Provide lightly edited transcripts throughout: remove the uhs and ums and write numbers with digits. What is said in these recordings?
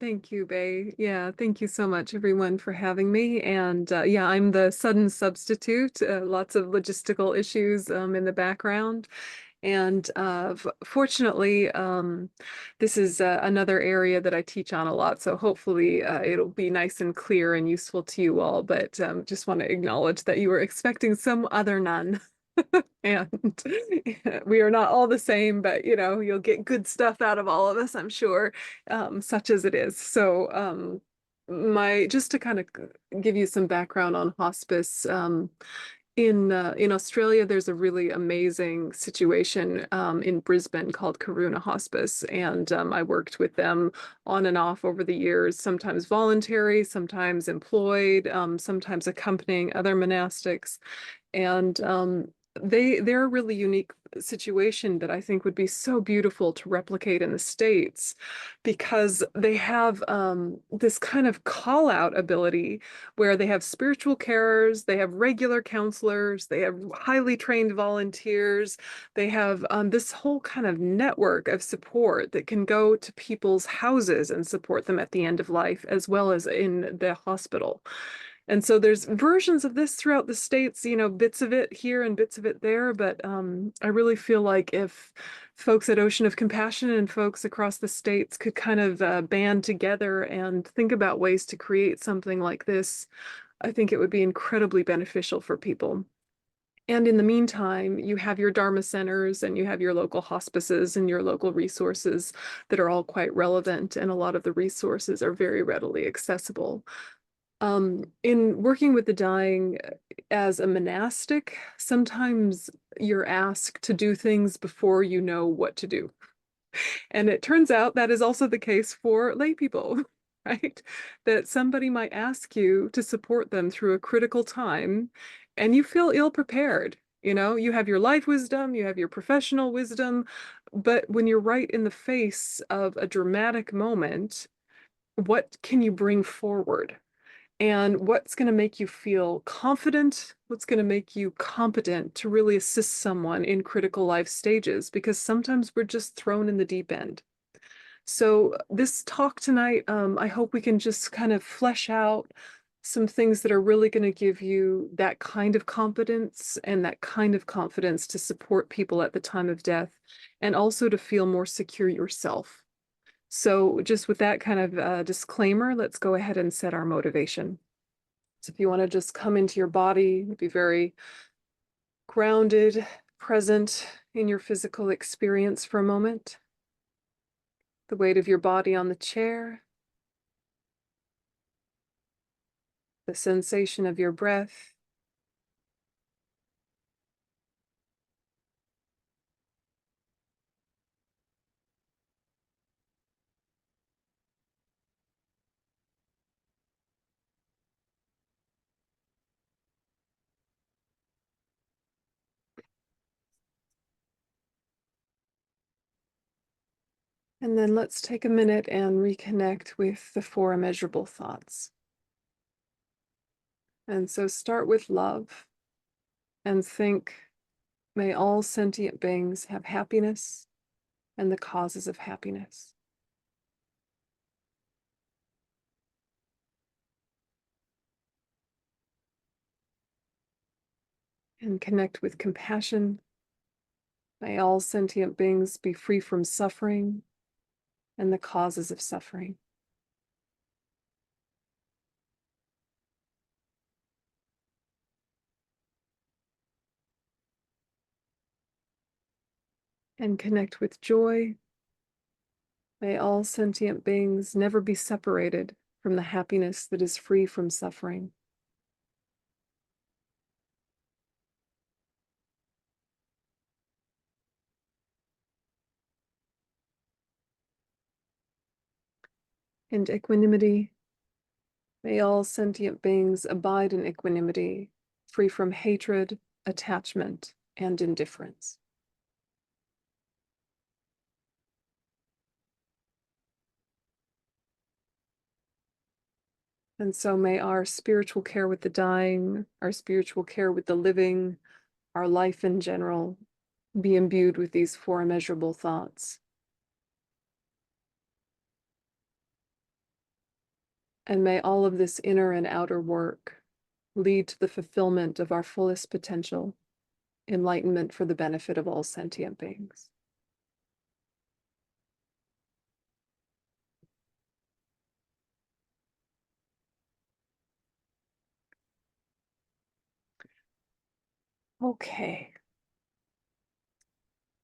Thank you, Bay. Yeah, thank you so much, everyone, for having me. And yeah, I'm the sudden substitute. Lots of logistical issues in the background. And fortunately, this is another area that I teach on a lot. So hopefully it'll be nice and clear and useful to you all. But just want to acknowledge that you were expecting some other nun. And we are not all the same, but you'll get good stuff out of all of us, I'm sure, such as it is. So, my just to kind of give you some background on hospice, in Australia, there's a really amazing situation in Brisbane called Karuna Hospice, and I worked with them on and off over the years, sometimes voluntary, sometimes employed, sometimes accompanying other monastics. And they're a really unique situation that I think would be so beautiful to replicate in the States because they have this kind of call out ability where they have spiritual carers, they have regular counselors, they have highly trained volunteers, they have this whole kind of network of support that can go to people's houses and support them at the end of life, as well as in the hospital. And so there's versions of this throughout the States, bits of it here and bits of it there. But I really feel like if folks at Ocean of Compassion and folks across the States could kind of band together and think about ways to create something like this, I think it would be incredibly beneficial for people. And in the meantime, you have your Dharma centers and you have your local hospices and your local resources that are all quite relevant. And a lot of the resources are very readily accessible. In working with the dying as a monastic, sometimes you're asked to do things before you know what to do. And it turns out that is also the case for lay people, right? That somebody might ask you to support them through a critical time, and you feel ill prepared. You have your life wisdom, you have your professional wisdom, but when you're right in the face of a dramatic moment, what can you bring forward? And what's going to make you feel confident? What's going to make you competent to really assist someone in critical life stages? Because sometimes we're just thrown in the deep end. So, this talk tonight, I hope we can just kind of flesh out some things that are really going to give you that kind of competence and that kind of confidence to support people at the time of death and also to feel more secure yourself. So, just with that kind of disclaimer, let's go ahead and set our motivation. So, if you want to just come into your body, be very grounded, present in your physical experience for a moment, the weight of your body on the chair, the sensation of your breath. And then let's take a minute and reconnect with the four immeasurable thoughts. And so start with love and think, may all sentient beings have happiness and the causes of happiness. And connect with compassion. May all sentient beings be free from suffering and the causes of suffering. And connect with joy. May all sentient beings never be separated from the happiness that is free from suffering. And equanimity. May all sentient beings abide in equanimity, free from hatred, attachment, and indifference. And so may our spiritual care with the dying, our spiritual care with the living, our life in general, be imbued with these four immeasurable thoughts. And may all of this inner and outer work lead to the fulfillment of our fullest potential, enlightenment for the benefit of all sentient beings. Okay.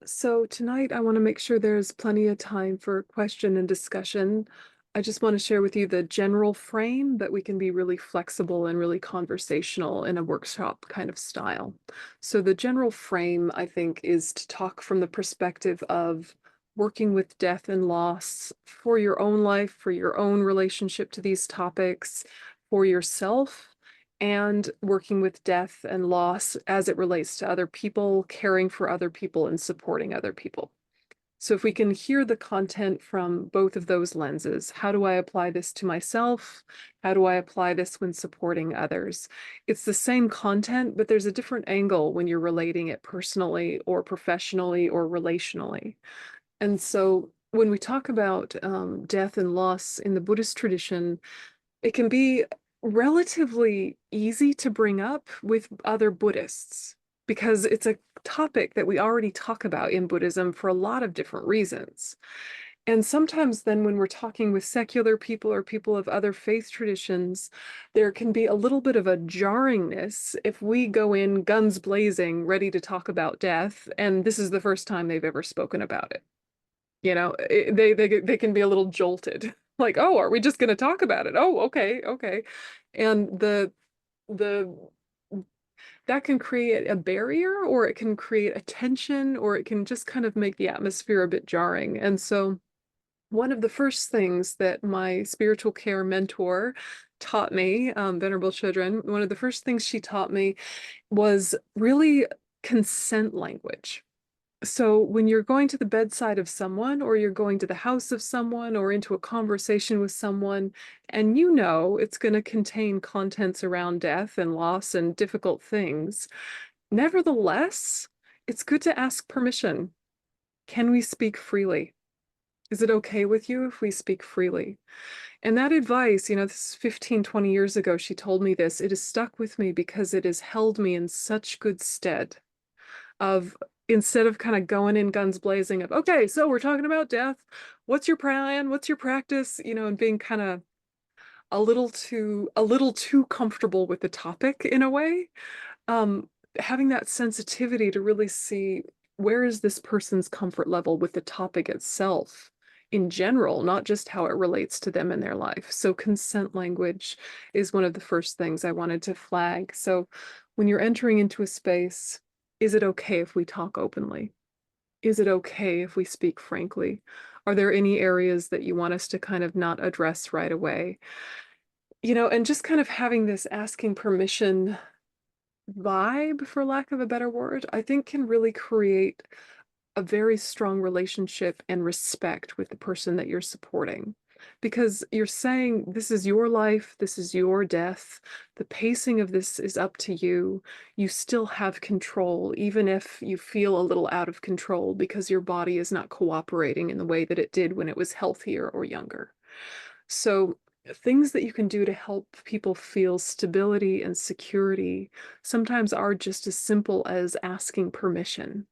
So tonight I want to make sure there's plenty of time for question and discussion. I just want to share with you the general frame, but we can be really flexible and really conversational in a workshop kind of style. So the general frame, I think, is to talk from the perspective of working with death and loss for your own life, for your own relationship to these topics, for yourself, and working with death and loss as it relates to other people, caring for other people, and supporting other people. So if we can hear the content from both of those lenses, how do I apply this to myself? How do I apply this when supporting others? It's the same content, but there's a different angle when you're relating it personally or professionally or relationally. And so when we talk about death and loss in the Buddhist tradition, it can be relatively easy to bring up with other Buddhists because it's a topic that we already talk about in Buddhism for a lot of different reasons. And sometimes then when we're talking with secular people or people of other faith traditions, there can be a little bit of a jarringness if we go in guns blazing, ready to talk about death, and this is the first time they've ever spoken about it. They can be a little jolted. Like, oh, are we just going to talk about it? Oh, okay, okay. And the that can create a barrier, or it can create a tension, or it can just kind of make the atmosphere a bit jarring. And so one of the first things that my spiritual care mentor taught me, Venerable Children, one of the first things she taught me was really consent language. So when you're going to the bedside of someone, or you're going to the house of someone, or into a conversation with someone, and you know it's going to contain contents around death and loss and difficult things, nevertheless, it's good to ask permission. Can we speak freely? Is it okay with you if we speak freely? And that advice, this is 15, 20 years ago, she told me this. It has stuck with me because it has held me in such good stead of, instead of kind of going in guns blazing of, okay, so we're talking about death. What's your plan? What's your practice? And being kind of a little too comfortable with the topic in a way. Um, Having that sensitivity to really see, where is this person's comfort level with the topic itself in general, not just how it relates to them in their life. So consent language is one of the first things I wanted to flag. So when you're entering into a space, is it okay if we talk openly? Is it okay if we speak frankly? Are there any areas that you want us to kind of not address right away? And just kind of having this asking permission vibe, for lack of a better word, I think can really create a very strong relationship and respect with the person that you're supporting. Because you're saying, this is your life, this is your death, the pacing of this is up to you. You still have control, even if you feel a little out of control because your body is not cooperating in the way that it did when it was healthier or younger. So things that you can do to help people feel stability and security sometimes are just as simple as asking permission,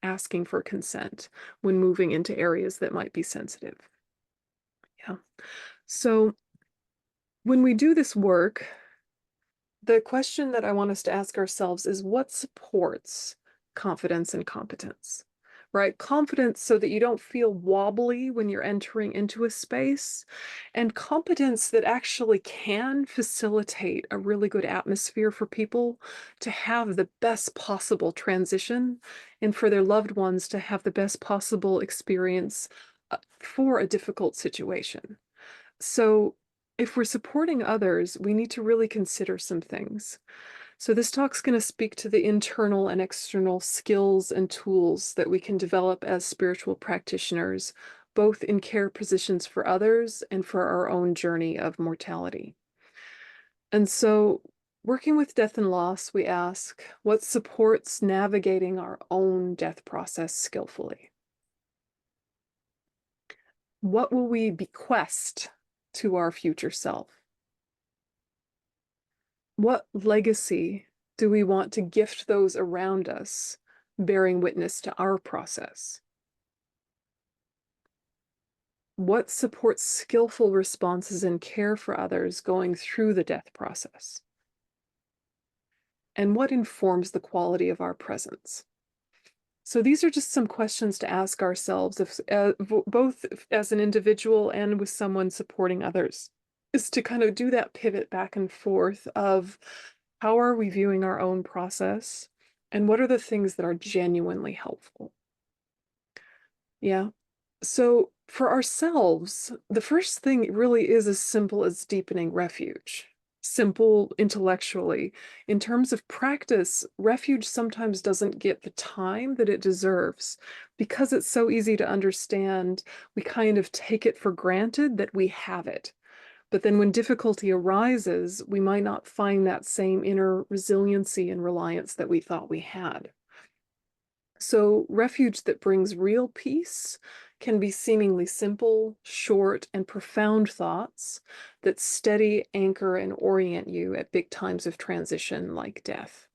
asking for consent when moving into areas that might be sensitive. Yeah. So when we do this work, the question that I want us to ask ourselves is, what supports confidence and competence? Right? Confidence so that you don't feel wobbly when you're entering into a space, and competence that actually can facilitate a really good atmosphere for people to have the best possible transition and for their loved ones to have the best possible experience for a difficult situation. So if we're supporting others, we need to really consider some things. So this talk's going to speak to the internal and external skills and tools that we can develop as spiritual practitioners, both in care positions for others and for our own journey of mortality. And so working with death and loss, we ask, what supports navigating our own death process skillfully? What will we bequest to our future self? What legacy do we want to gift those around us, bearing witness to our process? What supports skillful responses and care for others going through the death process? And what informs the quality of our presence? So these are just some questions to ask ourselves, if, both as an individual and with someone supporting others, is to kind of do that pivot back and forth of how are we viewing our own process and what are the things that are genuinely helpful? Yeah. So for ourselves, the first thing really is as simple as deepening refuge. Simple intellectually. In terms of practice, refuge sometimes doesn't get the time that it deserves. Because it's so easy to understand, we kind of take it for granted that we have it. But then when difficulty arises, we might not find that same inner resiliency and reliance that we thought we had. So, refuge that brings real peace can be seemingly simple, short, and profound thoughts that steady, anchor, and orient you at big times of transition like death.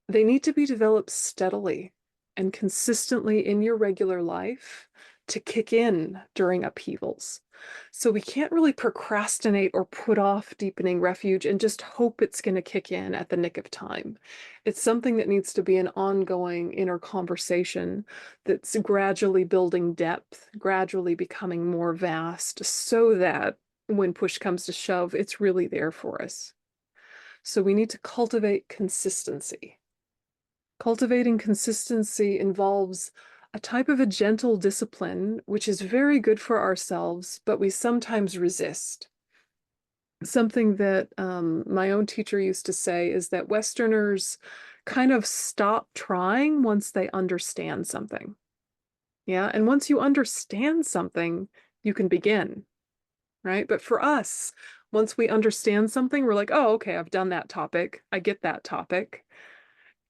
They need to be developed steadily and consistently in your regular life to kick in during upheavals. So we can't really procrastinate or put off deepening refuge and just hope it's going to kick in at the nick of time. It's something that needs to be an ongoing inner conversation that's gradually building depth, gradually becoming more vast, so that when push comes to shove, it's really there for us. So we need to cultivate consistency. Cultivating consistency involves a type of a gentle discipline, which is very good for ourselves, but we sometimes resist. Something that my own teacher used to say is that Westerners kind of stop trying once they understand something. Yeah. And once you understand something, you can begin, right? But for us, once we understand something, we're like, oh, okay, I've done that topic. I get that topic.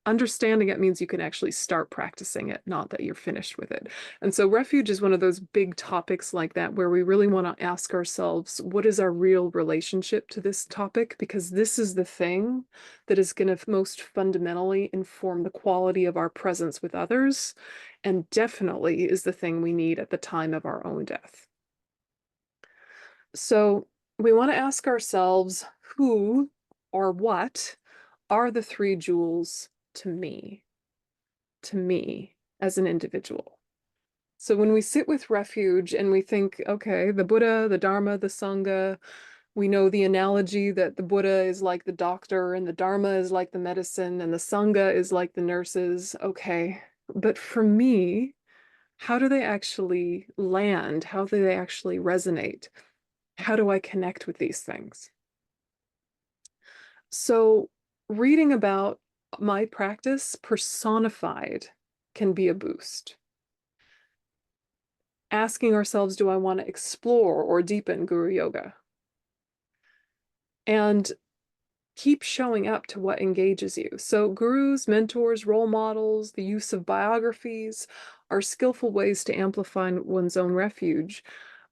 Understanding it means you can actually start practicing it, not that you're finished with it. And so refuge is one of those big topics like that where we really want to ask ourselves, what is our real relationship to this topic? Because this is the thing that is going to most fundamentally inform the quality of our presence with others, and definitely is the thing we need at the time of our own death. So we want to ask ourselves, who or what are the three jewels to me as an individual? So when we sit with refuge and we think, okay, the Buddha, the Dharma, the Sangha, we know the analogy that the Buddha is like the doctor and the Dharma is like the medicine and the Sangha is like the nurses. Okay. But for me, how do they actually land? How do they actually resonate? How do I connect with these things? So reading about my practice personified can be a boost. Asking ourselves, do I want to explore or deepen Guru Yoga? And keep showing up to what engages you. So gurus, mentors, role models, the use of biographies are skillful ways to amplify one's own refuge.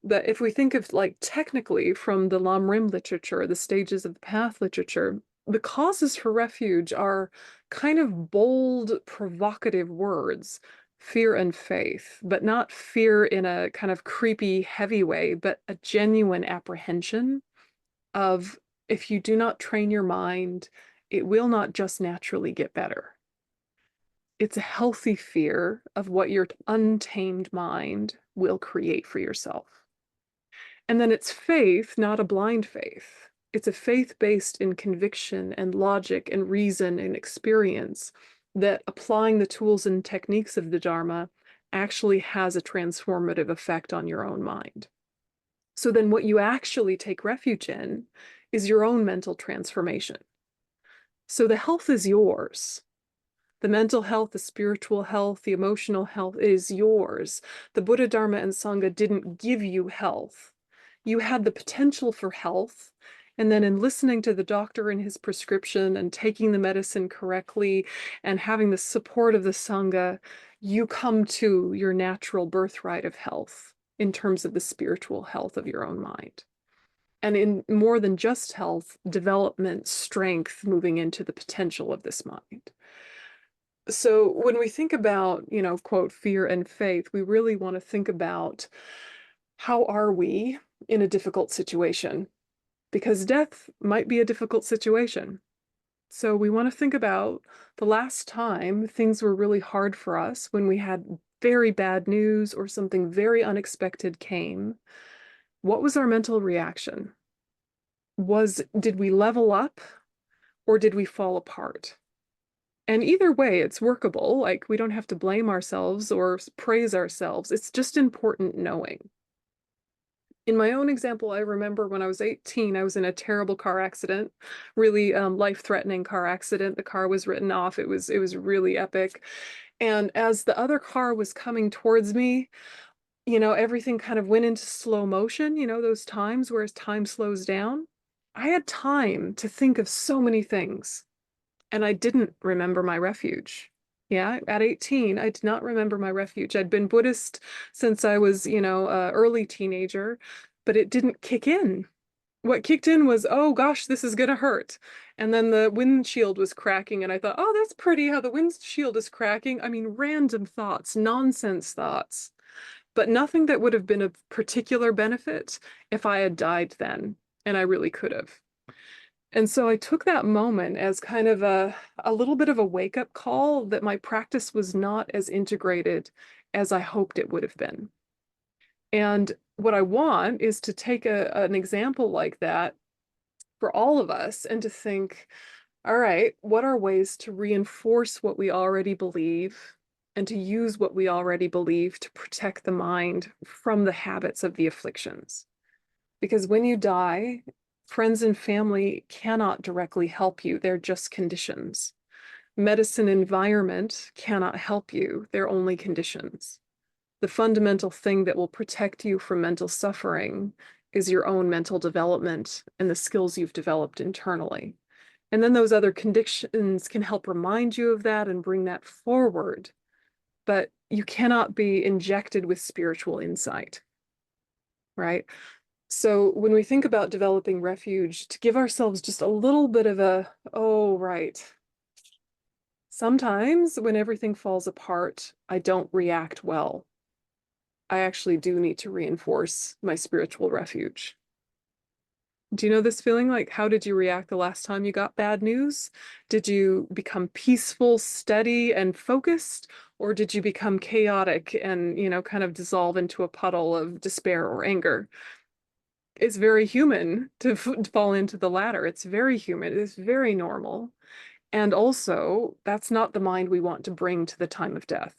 But if we think of like technically from the Lam Rim literature, the stages of the path literature, the causes for refuge are kind of bold, provocative words, fear and faith, but not fear in a kind of creepy, heavy way, but a genuine apprehension of, if you do not train your mind, it will not just naturally get better. It's a healthy fear of what your untamed mind will create for yourself. And then it's faith, not a blind faith. It's a faith based in conviction and logic and reason and experience that applying the tools and techniques of the Dharma actually has a transformative effect on your own mind. So then what you actually take refuge in is your own mental transformation. So the health is yours. The mental health, the spiritual health, the emotional health is yours. The Buddha, Dharma, and Sangha didn't give you health. You had the potential for health. And then in listening to the doctor and his prescription and taking the medicine correctly and having the support of the Sangha, you come to your natural birthright of health in terms of the spiritual health of your own mind. and in more than just health, development, strength, moving into the potential of this mind. So when we think about, quote, fear and faith, we really want to think about how are we in a difficult situation? Because death might be a difficult situation. So we want to think about the last time things were really hard for us, when we had very bad news or something very unexpected came. What was our mental reaction? Did we level up or did we fall apart? And either way, it's workable. Like, we don't have to blame ourselves or praise ourselves. It's just important knowing. In my own example, I remember when I was 18, I was in a terrible car accident, really life-threatening car accident. The car was written off. It was really epic. And as the other car was coming towards me, everything kind of went into slow motion, those times where time slows down. I had time to think of so many things, and I didn't remember my refuge. Yeah, at 18, I did not remember my refuge. I'd been Buddhist since I was, early teenager, but it didn't kick in. What kicked in was, oh gosh, this is gonna hurt. And then the windshield was cracking, and I thought, oh, that's pretty how the windshield is cracking. I mean, random thoughts, nonsense thoughts, but nothing that would have been of particular benefit if I had died then, and I really could have. And so I took that moment as kind of a little bit of a wake-up call that my practice was not as integrated as I hoped it would have been. And what I want is to take an example like that for all of us and to think, all right, what are ways to reinforce what we already believe and to use what we already believe to protect the mind from the habits of the afflictions? Because when you die, friends and family cannot directly help you. They're just conditions. Medicine environment cannot help you. They're only conditions. The fundamental thing that will protect you from mental suffering is your own mental development and the skills you've developed internally. And then those other conditions can help remind you of that and bring that forward. But you cannot be injected with spiritual insight, right? So when we think about developing refuge, to give ourselves just a little bit of oh, right. Sometimes when everything falls apart, I don't react well. I actually do need to reinforce my spiritual refuge. Do you know this feeling? Like, how did you react the last time you got bad news? Did you become peaceful, steady, and focused? Or did you become chaotic and, kind of dissolve into a puddle of despair or anger? It's very human to fall into the latter. It's very human. It's very normal. And also, that's not the mind we want to bring to the time of death,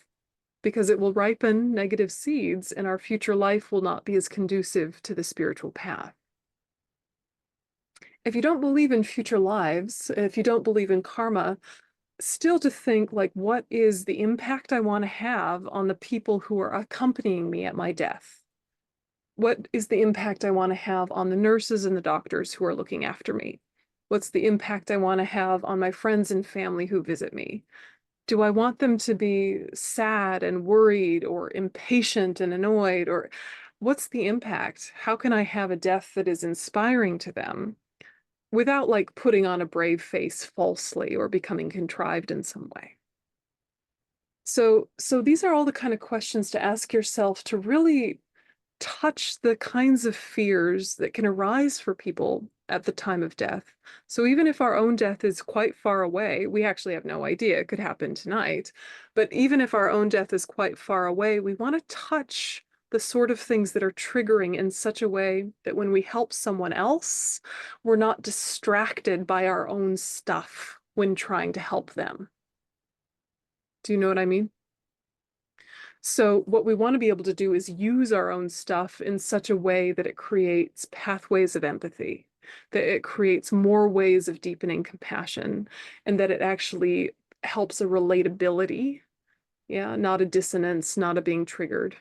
because it will ripen negative seeds and our future life will not be as conducive to the spiritual path. If you don't believe in future lives, if you don't believe in karma, still to think, like, what is the impact I want to have on the people who are accompanying me at my death? What is the impact I want to have on the nurses and the doctors who are looking after me? What's the impact I want to have on my friends and family who visit me? Do I want them to be sad and worried or impatient and annoyed? Or what's the impact? How can I have a death that is inspiring to them without, like, putting on a brave face falsely or becoming contrived in some way? So these are all the kind of questions to ask yourself to really touch the kinds of fears that can arise for people at the time of death. So even if our own death is quite far away, we actually have no idea, it could happen tonight. But even if our own death is quite far away, we want to touch the sort of things that are triggering in such a way that when we help someone else, we're not distracted by our own stuff when trying to help them. Do you know what I mean? So what we want to be able to do is use our own stuff in such a way that it creates pathways of empathy, that it creates more ways of deepening compassion, and that it actually helps a relatability, yeah, not a dissonance, not a being triggered.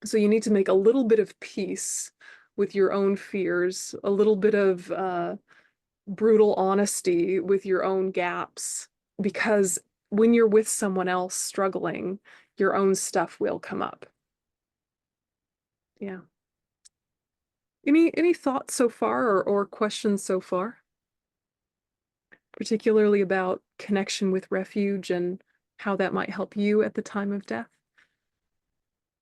So you need to make a little bit of peace with your own fears, a little bit of brutal honesty with your own gaps, because when you're with someone else struggling, your own stuff will come up. Yeah. Any thoughts so far or questions so far, particularly about connection with refuge and how that might help you at the time of death,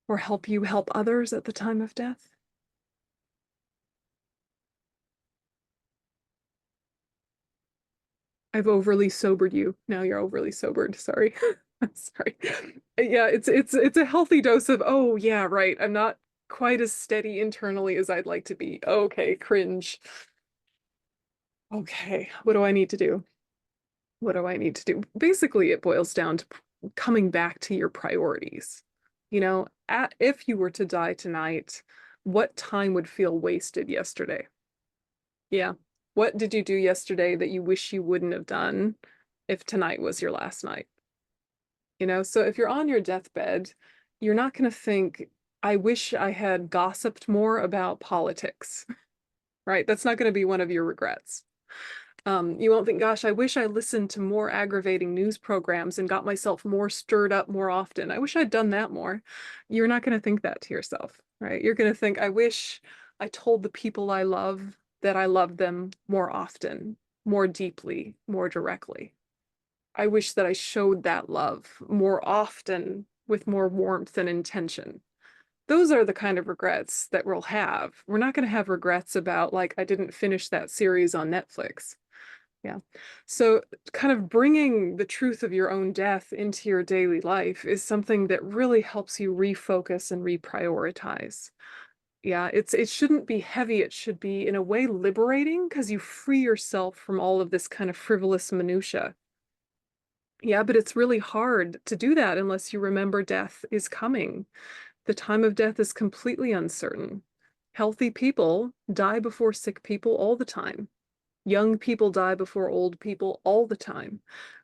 or help you help others at the time of death? I've overly sobered you. Now you're overly sobered. Sorry. Sorry. Yeah, it's a healthy dose of, oh yeah, right. I'm not quite as steady internally as I'd like to be. Okay, cringe. Okay, what do I need to do? What do I need to do? Basically, it boils down to coming back to your priorities. If you were to die tonight, what time would feel wasted yesterday? Yeah. What did you do yesterday that you wish you wouldn't have done if tonight was your last night? So if you're on your deathbed, you're not going to think, I wish I had gossiped more about politics, right? That's not going to be one of your regrets. You won't think, gosh, I wish I listened to more aggravating news programs and got myself more stirred up more often. I wish I'd done that more. You're not going to think that to yourself, right? You're going to think, I wish I told the people I love that I love them more often, more deeply, more directly. I wish that I showed that love more often with more warmth and intention. Those are the kind of regrets that we'll have. We're not going to have regrets about, like, I didn't finish that series on Netflix. Yeah. So, kind of bringing the truth of your own death into your daily life is something that really helps you refocus and reprioritize. Yeah, it shouldn't be heavy. It should be, in a way, liberating because you free yourself from all of this kind of frivolous minutia. Yeah, but it's really hard to do that unless you remember death is coming. The time of death is completely uncertain. Healthy people die before sick people all the time. Young people die before old people all the time.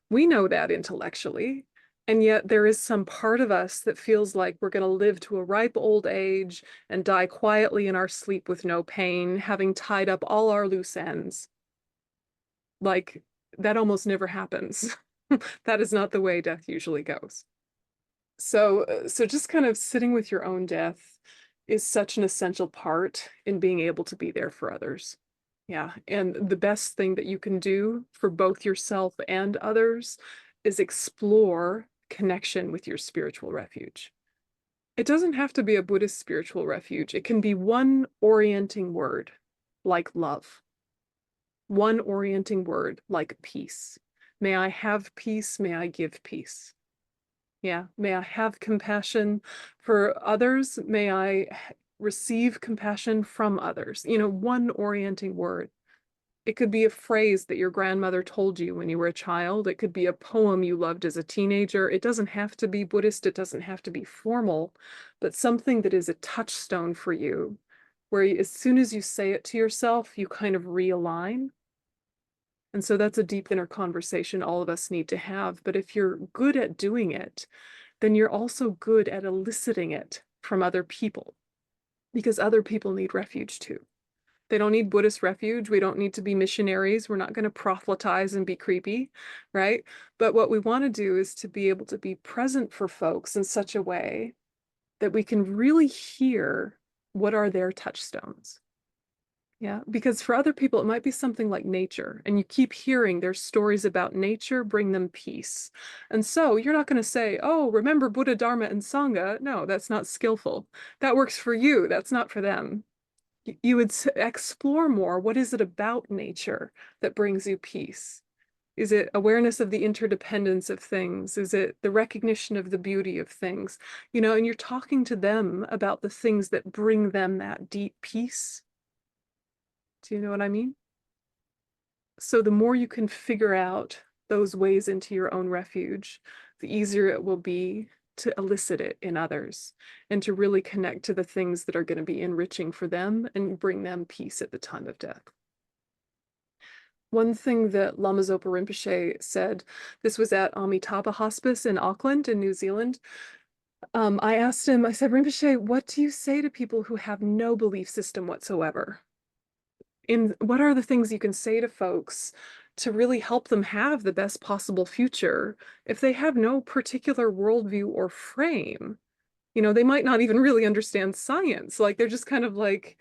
We know that intellectually, and yet there is some part of us that feels like we're going to live to a ripe old age and die quietly in our sleep with no pain, having tied up all our loose ends. Like, that almost never happens. That is not the way death usually goes. So just kind of sitting with your own death is such an essential part in being able to be there for others. Yeah, and the best thing that you can do for both yourself and others is explore connection with your spiritual refuge. It doesn't have to be a Buddhist spiritual refuge. It can be one orienting word, like love. One orienting word, like peace. May I have peace, may I give peace. Yeah, may I have compassion for others, may I receive compassion from others. One orienting word. It could be a phrase that your grandmother told you when you were a child. It could be a poem you loved as a teenager. It doesn't have to be Buddhist. It doesn't have to be formal, but something that is a touchstone for you, where as soon as you say it to yourself, you kind of realign. And so that's a deep inner conversation all of us need to have. But if you're good at doing it, then you're also good at eliciting it from other people, because other people need refuge too. They don't need Buddhist refuge. We don't need to be missionaries. We're not going to proselytize and be creepy, right? But what we want to do is to be able to be present for folks in such a way that we can really hear what are their touchstones. Yeah, because for other people, it might be something like nature, and you keep hearing their stories about nature bring them peace. And so you're not going to say, oh, remember Buddha, Dharma, and Sangha. No, that's not skillful. That works for you. That's not for them. You would explore more. What is it about nature that brings you peace? Is it awareness of the interdependence of things? Is it the recognition of the beauty of things? And you're talking to them about the things that bring them that deep peace. Do you know what I mean? So the more you can figure out those ways into your own refuge, the easier it will be to elicit it in others and to really connect to the things that are going to be enriching for them and bring them peace at the time of death. One thing that Lama Zopa Rinpoche said, this was at Amitabha Hospice in Auckland in New Zealand. I asked him, I said, Rinpoche, what do you say to people who have no belief system whatsoever? What are the things you can say to folks to really help them have the best possible future if they have no particular worldview or frame? They might not even really understand science. Like they're just kind of like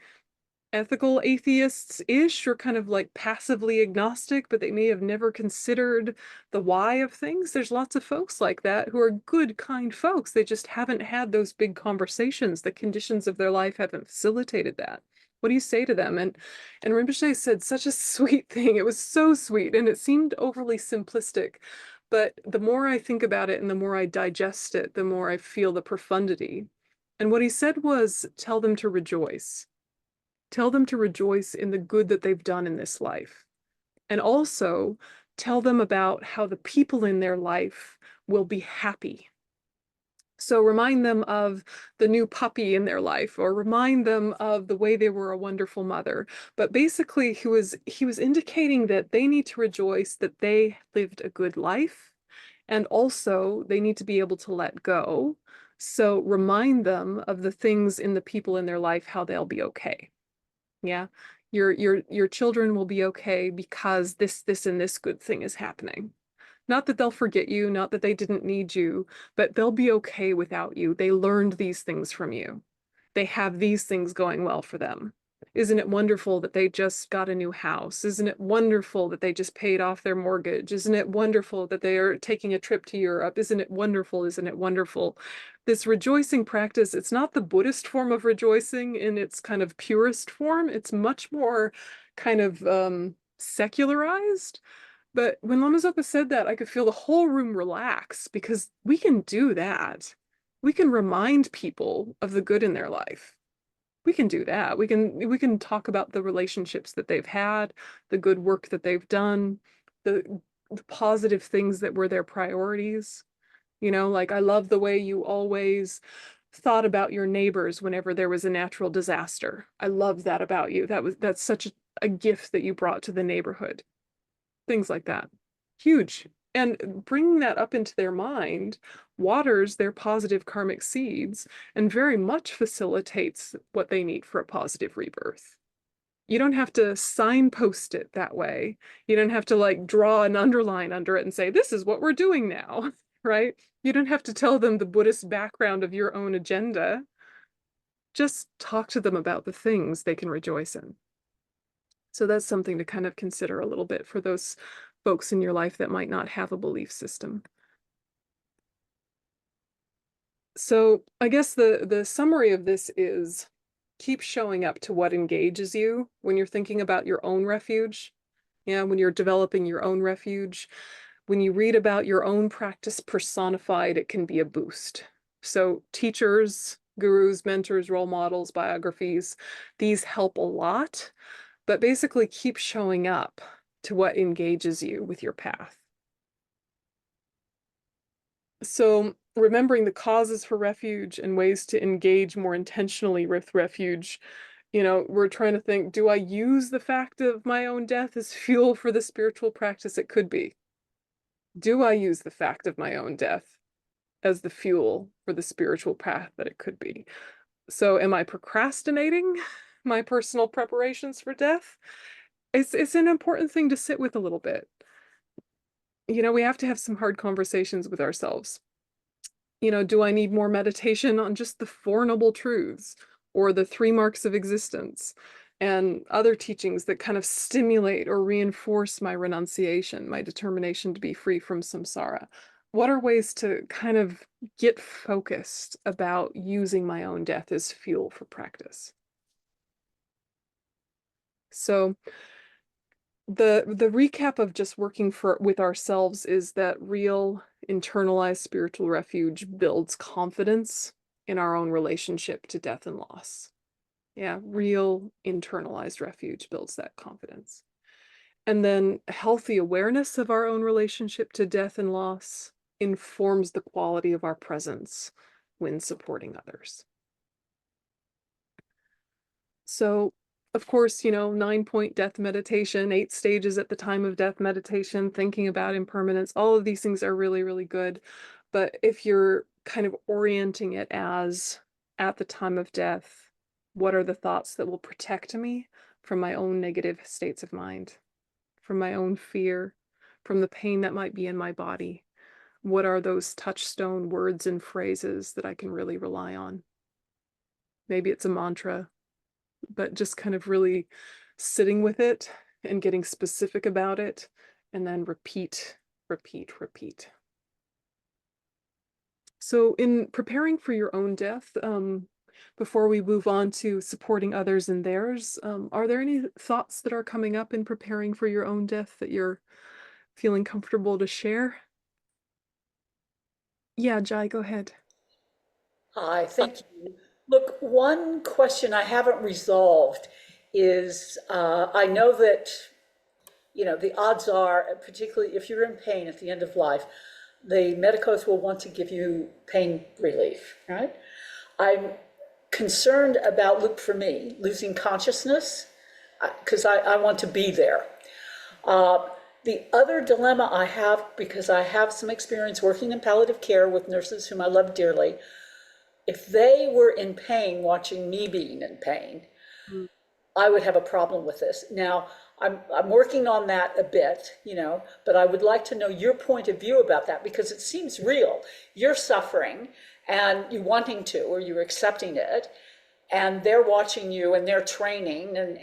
ethical atheists-ish, or kind of like passively agnostic, but they may have never considered the why of things. There's lots of folks like that who are good, kind folks. They just haven't had those big conversations. The conditions of their life haven't facilitated that. What do you say to them? And Rinpoche said such a sweet thing. It was so sweet, and it seemed overly simplistic. But the more I think about it and the more I digest it, the more I feel the profundity. And what he said was, tell them to rejoice. Tell them to rejoice in the good that they've done in this life. And also tell them about how the people in their life will be happy. So remind them of the new puppy in their life, or remind them of the way they were a wonderful mother. But basically, he was indicating that they need to rejoice that they lived a good life, and also they need to be able to let go. So remind them of the things in the people in their life, how they'll be okay. Yeah. Your children will be okay because this and this good thing is happening. Not that they'll forget you, not that they didn't need you, but they'll be okay without you. They learned these things from you. They have these things going well for them. Isn't it wonderful that they just got a new house? Isn't it wonderful that they just paid off their mortgage? Isn't it wonderful that they are taking a trip to Europe? Isn't it wonderful? Isn't it wonderful? This rejoicing practice, it's not the Buddhist form of rejoicing in its kind of purest form. It's much more kind of secularized. But when Lama Zopa said that, I could feel the whole room relax, because we can do that. We can remind people of the good in their life. We can do that. We can talk about the relationships that they've had, the good work that they've done, the positive things that were their priorities. Like, I love the way you always thought about your neighbors whenever there was a natural disaster. I love that about you. That's such a gift that you brought to the neighborhood. Things like that. Huge. And bringing that up into their mind waters their positive karmic seeds and very much facilitates what they need for a positive rebirth. You don't have to signpost it that way. You don't have to like draw an underline under it and say, this is what we're doing now, right? You don't have to tell them the Buddhist background of your own agenda. Just talk to them about the things they can rejoice in. So that's something to kind of consider a little bit for those folks in your life that might not have a belief system. So I guess the summary of this is, keep showing up to what engages you when you're thinking about your own refuge. Yeah, when you're developing your own refuge, when you read about your own practice personified, it can be a boost. So teachers, gurus, mentors, role models, biographies, these help a lot. But basically, keep showing up to what engages you with your path. So remembering the causes for refuge and ways to engage more intentionally with refuge, we're trying to think, do I use the fact of my own death as fuel for the spiritual practice? It could be. Do I use the fact of my own death as the fuel for the spiritual path that it could be? So am I procrastinating my personal preparations for death? It's an important thing to sit with a little bit. We have to have some hard conversations with ourselves. Do I need more meditation on just the Four Noble Truths or the Three Marks of Existence and other teachings that kind of stimulate or reinforce my renunciation, my determination to be free from samsara? What are ways to kind of get focused about using my own death as fuel for practice? So the recap of just working with ourselves is that real internalized spiritual refuge builds confidence in our own relationship to death and loss. Yeah, real internalized refuge builds that confidence. And then healthy awareness of our own relationship to death and loss informs the quality of our presence when supporting others. So, of course, 9-point death meditation, 8 stages at the time of death meditation, thinking about impermanence, all of these things are really, really good. But if you're kind of orienting it as at the time of death, what are the thoughts that will protect me from my own negative states of mind, from my own fear, from the pain that might be in my body? What are those touchstone words and phrases that I can really rely on? Maybe it's a mantra. but just kind of really sitting with it and getting specific about it, and then repeat, repeat, repeat. So in preparing for your own death, before we move on to supporting others in theirs, are there any thoughts that are coming up in preparing for your own death that you're feeling comfortable to share? Yeah, Jai, go ahead. Hi, thank you. Look, one question I haven't resolved is I know that, the odds are, particularly if you're in pain at the end of life, the medicos will want to give you pain relief, right? I'm concerned about, look, for me, losing consciousness because I want to be there. Uh, the other dilemma I have, because I have some experience working in palliative care with nurses whom I love dearly, if they were in pain watching me being in pain, Mm. I would have a problem with this. Now, I'm working on that a bit, but I would like to know your point of view about that because it seems real. You're suffering and you wanting to, or you're accepting it, and they're watching you and they're training and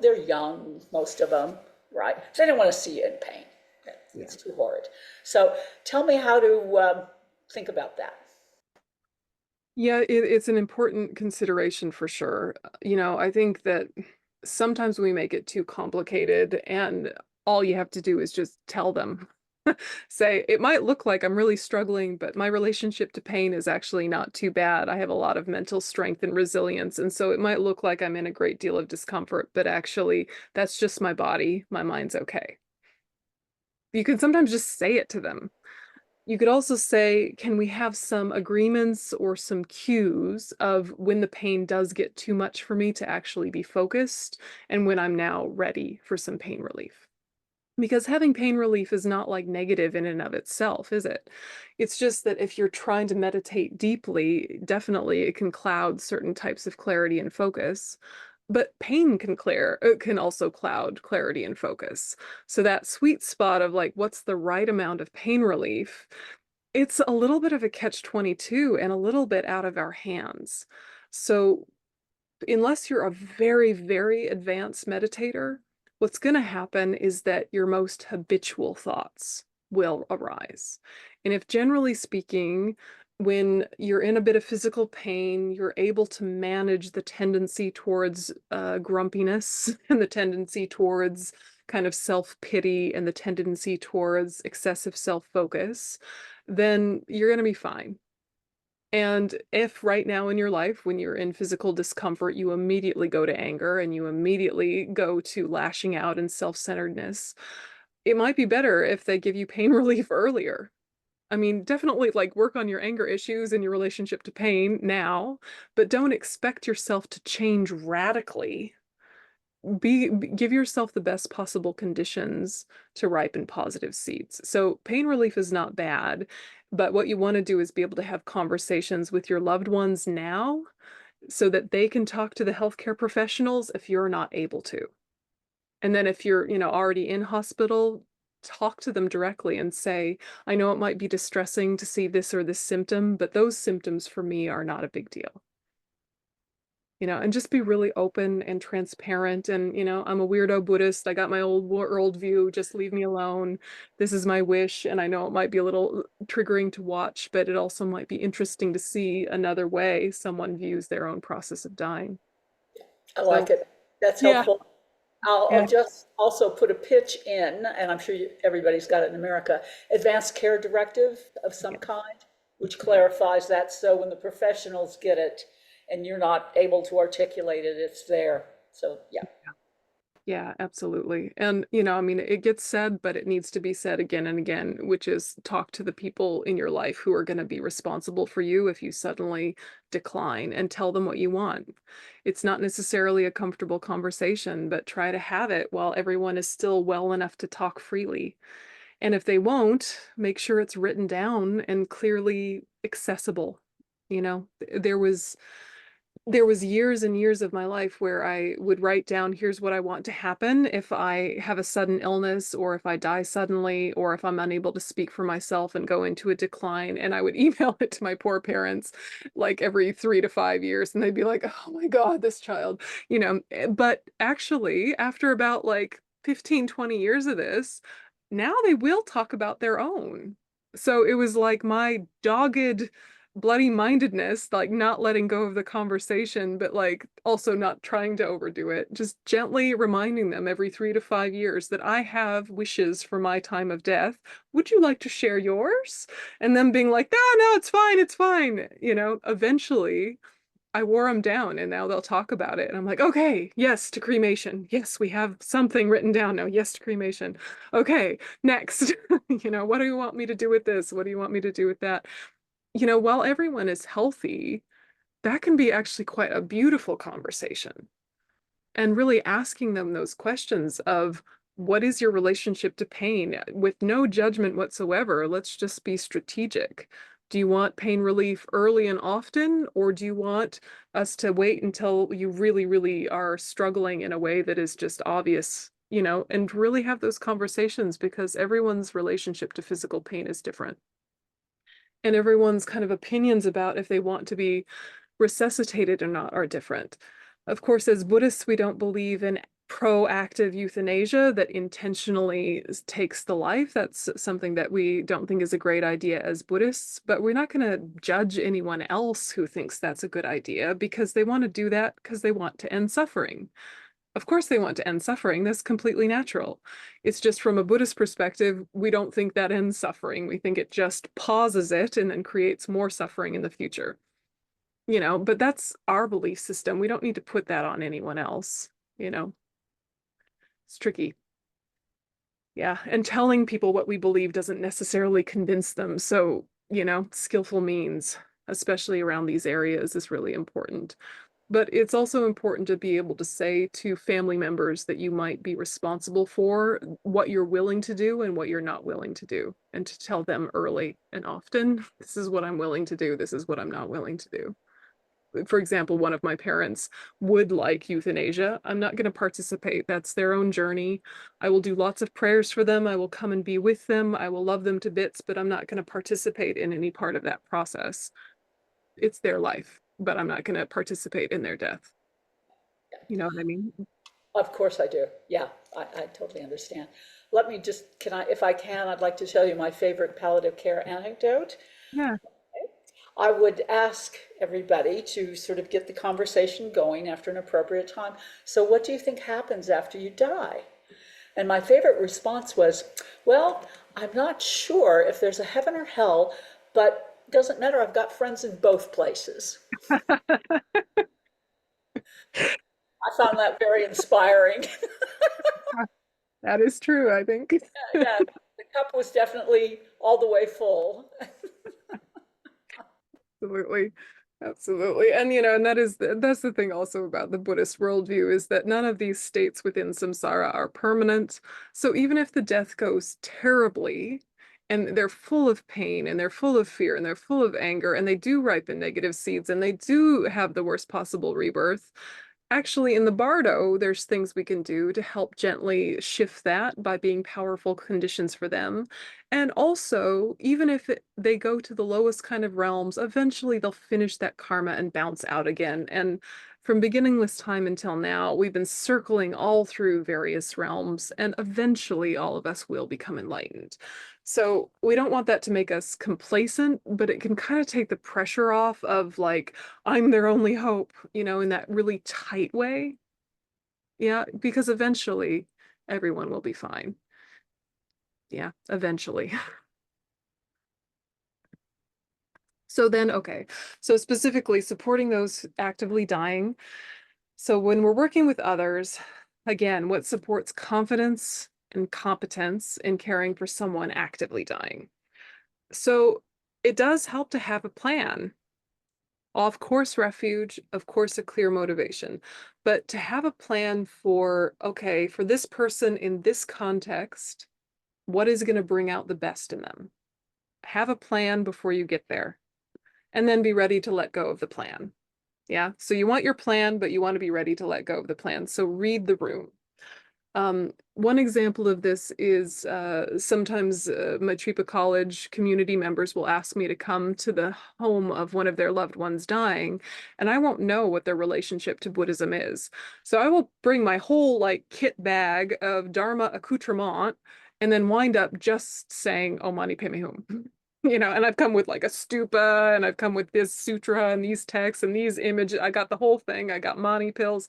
they're young, most of them, right? So they don't want to see you in pain. Yeah. It's too horrid. So tell me how to think about that. Yeah, it's an important consideration for sure. I think that sometimes we make it too complicated, and all you have to do is just tell them. Say, it might look like I'm really struggling, but my relationship to pain is actually not too bad. I have a lot of mental strength and resilience, and so it might look like I'm in a great deal of discomfort, but actually, that's just my body. My mind's okay. You can sometimes just say it to them. You could also say, can we have some agreements or some cues of when the pain does get too much for me to actually be focused and when I'm now ready for some pain relief? Because having pain relief is not like negative in and of itself, is it? It's just that if you're trying to meditate deeply, definitely it can cloud certain types of clarity and focus. But pain can can also cloud clarity and focus. So that sweet spot of like, what's the right amount of pain relief? It's a little bit of a catch-22 and a little bit out of our hands. So unless you're a very, very advanced meditator, what's going to happen is that your most habitual thoughts will arise. And if generally speaking, when you're in a bit of physical pain, you're able to manage the tendency towards grumpiness and the tendency towards kind of self-pity and the tendency towards excessive self-focus, then you're going to be fine. And if right now in your life, when you're in physical discomfort, you immediately go to anger and you immediately go to lashing out and self-centeredness, it might be better if they give you pain relief earlier. I mean, definitely like work on your anger issues and your relationship to pain now, but don't expect yourself to change radically. Give yourself the best possible conditions to ripen positive seeds. So pain relief is not bad, but what you want to do is be able to have conversations with your loved ones now so that they can talk to the healthcare professionals if you're not able to. And then if you're, already in hospital, talk to them directly and say, I know it might be distressing to see this or this symptom, but those symptoms for me are not a big deal. And just be really open and transparent. And, I'm a weirdo Buddhist. I got my old world view. Just leave me alone. This is my wish. And I know it might be a little triggering to watch, but it also might be interesting to see another way someone views their own process of dying. I like So, it. That's yeah, helpful. I'll yeah, just also put a pitch in, and I'm sure everybody's got it in America, advanced care directive of some yeah, kind, which yeah. clarifies that so when the professionals get it and you're not able to articulate it, it's there. So, yeah. Yeah, absolutely. And, I mean, it gets said, but it needs to be said again and again, which is talk to the people in your life who are going to be responsible for you if you suddenly decline and tell them what you want. It's not necessarily a comfortable conversation, but try to have it while everyone is still well enough to talk freely. And if they won't, make sure it's written down and clearly accessible. There was there was years and years of my life where I would write down, here's what I want to happen if I have a sudden illness, or if I die suddenly, or if I'm unable to speak for myself and go into a decline. And I would email it to my poor parents like every 3 to 5 years. And they'd be like, oh my God, this child, But actually, after about like 15, 20 years of this, now they will talk about their own. So it was like my dogged bloody mindedness, like not letting go of the conversation, but like also not trying to overdo it, just gently reminding them every 3 to 5 years that I have wishes for my time of death. Would you like to share yours? And them being like, no, no, it's fine, it's fine. Eventually I wore them down and now they'll talk about it. And I'm like, okay, yes to cremation. Yes, we have something written down now. Yes to cremation. Okay, next. What do you want me to do with this? What do you want me to do with that? While everyone is healthy, that can be actually quite a beautiful conversation. And really asking them those questions of what is your relationship to pain with no judgment whatsoever. Let's just be strategic. Do you want pain relief early and often, or do you want us to wait until you really, really are struggling in a way that is just obvious, and really have those conversations because everyone's relationship to physical pain is different. And everyone's kind of opinions about if they want to be resuscitated or not are different. Of course, as Buddhists, we don't believe in proactive euthanasia that intentionally takes the life. That's something that we don't think is a great idea as Buddhists, but we're not going to judge anyone else who thinks that's a good idea because they want to do that because they want to end suffering. Of course, they want to end suffering. That's completely natural. It's just from a Buddhist perspective, we don't think that ends suffering. We think it just pauses it and then creates more suffering in the future. But that's our belief system. We don't need to put that on anyone else, you know. It's tricky. Yeah, and telling people what we believe doesn't necessarily convince them. So, skillful means, especially around these areas, is really important. But it's also important to be able to say to family members that you might be responsible for what you're willing to do and what you're not willing to do, and to tell them early and often, this is what I'm willing to do, this is what I'm not willing to do. For example, one of my parents would like euthanasia. I'm not going to participate. That's their own journey. I will do lots of prayers for them. I will come and be with them. I will love them to bits, but I'm not going to participate in any part of that process. It's their life, but I'm not going to participate in their death. You know what I mean? Of course I do. Yeah, I totally understand. Let me just, if I can, I'd like to tell you my favorite palliative care anecdote. Yeah. I would ask everybody to sort of get the conversation going after an appropriate time. So, what do you think happens after you die? And my favorite response was, well, I'm not sure if there's a heaven or hell, but it doesn't matter. I've got friends in both places. I found that very inspiring. That is true, I think. Yeah, the cup was definitely all the way full. Absolutely. Absolutely. And and that's the thing also about the Buddhist worldview is that none of these states within samsara are permanent. So even if the death goes terribly and they're full of pain and they're full of fear and they're full of anger and they do ripen negative seeds and they do have the worst possible rebirth, actually in the bardo, there's things we can do to help gently shift that by being powerful conditions for them. And also, even if they go to the lowest kind of realms, eventually they'll finish that karma and bounce out again. And from beginningless time until now, we've been circling all through various realms, and eventually all of us will become enlightened. So we don't want that to make us complacent, but it can kind of take the pressure off of like, I'm their only hope, in that really tight way. Yeah, because eventually everyone will be fine. Yeah, eventually. So then, okay. So specifically supporting those actively dying. So when we're working with others, again, what supports confidence and competence in caring for someone actively dying? So it does help to have a plan. Of course, refuge, of course, a clear motivation, but to have a plan for, okay, for this person in this context, what is going to bring out the best in them? Have a plan before you get there, and then be ready to let go of the plan. Yeah. So you want your plan, but you want to be ready to let go of the plan. So read the room. One example of this is sometimes my Tripa College community members will ask me to come to the home of one of their loved ones dying, and I won't know what their relationship to Buddhism is. So I will bring my whole like kit bag of Dharma accoutrement and then wind up just saying Om Mani Padme Hum. And I've come with like a stupa and I've come with this sutra and these texts and these images. I got the whole thing. I got Mani pills.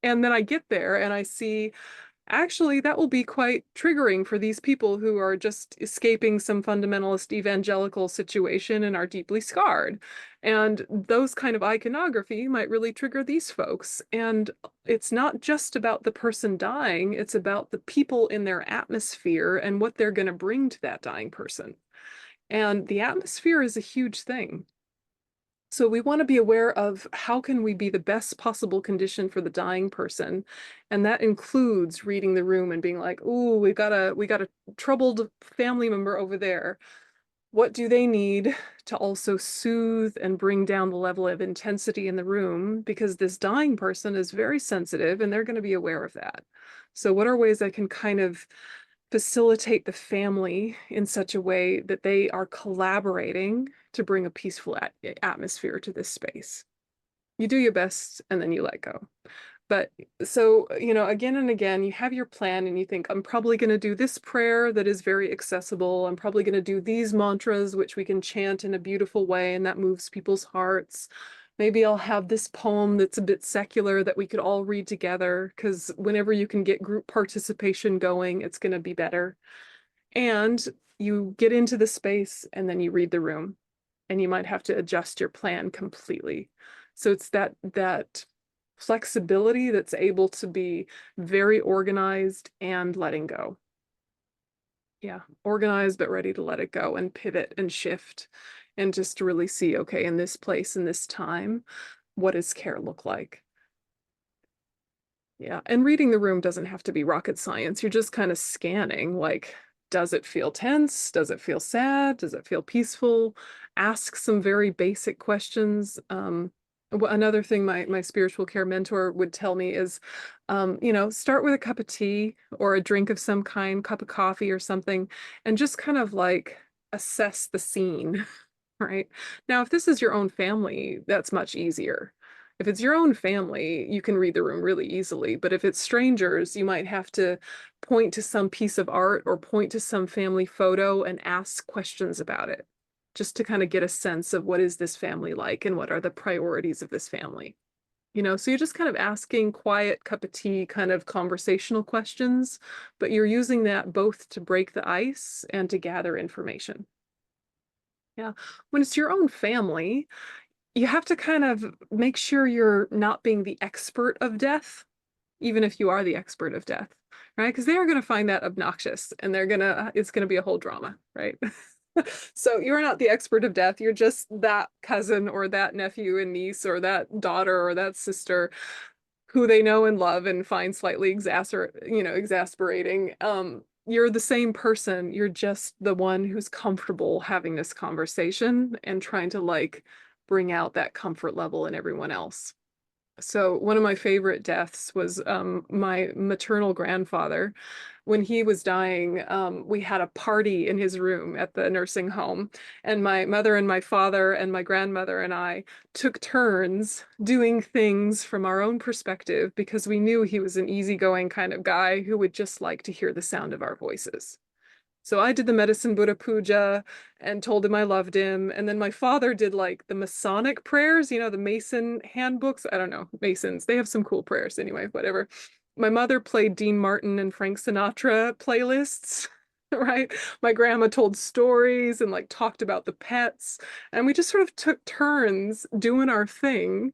And then I get there and I see actually, that will be quite triggering for these people who are just escaping some fundamentalist evangelical situation and are deeply scarred. And those kind of iconography might really trigger these folks. And it's not just about the person dying, it's about the people in their atmosphere and what they're going to bring to that dying person. And the atmosphere is a huge thing. So we want to be aware of how can we be the best possible condition for the dying person. And that includes reading the room and being like, "Ooh, we got a troubled family member over there. What do they need to also soothe and bring down the level of intensity in the room? Because this dying person is very sensitive and they're going to be aware of that. So what are ways I can kind of facilitate the family in such a way that they are collaborating to bring a peaceful atmosphere to this space? You do your best and then you let go. But so, again and again, you have your plan and you think, I'm probably going to do this prayer that is very accessible. I'm probably going to do these mantras, which we can chant in a beautiful way and that moves people's hearts. Maybe I'll have this poem that's a bit secular that we could all read together, because whenever you can get group participation going, it's going to be better. And you get into the space and then you read the room and you might have to adjust your plan completely. So it's that flexibility that's able to be very organized and letting go. Yeah, organized but ready to let it go and pivot and shift and just to really see, okay, in this place, in this time, what does care look like? Yeah, and reading the room doesn't have to be rocket science. You're just kind of scanning, like, does it feel tense? Does it feel sad? Does it feel peaceful? Ask some very basic questions. Another thing my spiritual care mentor would tell me is, start with a cup of tea or a drink of some kind, cup of coffee or something, and just kind of like assess the scene. Right. Now, if this is your own family, that's much easier. If it's your own family, you can read the room really easily. But if it's strangers, you might have to point to some piece of art or point to some family photo and ask questions about it, just to kind of get a sense of what is this family like and what are the priorities of this family. So you're just kind of asking quiet cup of tea kind of conversational questions, but you're using that both to break the ice and to gather information. Yeah. When it's your own family, you have to kind of make sure you're not being the expert of death, even if you are the expert of death, right? Because they are going to find that obnoxious and it's going to be a whole drama, right? So you're not the expert of death. You're just that cousin or that nephew and niece or that daughter or that sister who they know and love and find slightly exasperating. You're the same person. You're just the one who's comfortable having this conversation and trying to like bring out that comfort level in everyone else. So one of my favorite deaths was my maternal grandfather. When he was dying, we had a party in his room at the nursing home, and my mother and my father and my grandmother and I took turns doing things from our own perspective because we knew he was an easygoing kind of guy who would just like to hear the sound of our voices. So I did the medicine Buddha puja and told him I loved him. And then my father did like the Masonic prayers, the Mason handbooks. I don't know, Masons. They have some cool prayers anyway, whatever. My mother played Dean Martin and Frank Sinatra playlists, right? My grandma told stories and like talked about the pets. And we just sort of took turns doing our thing.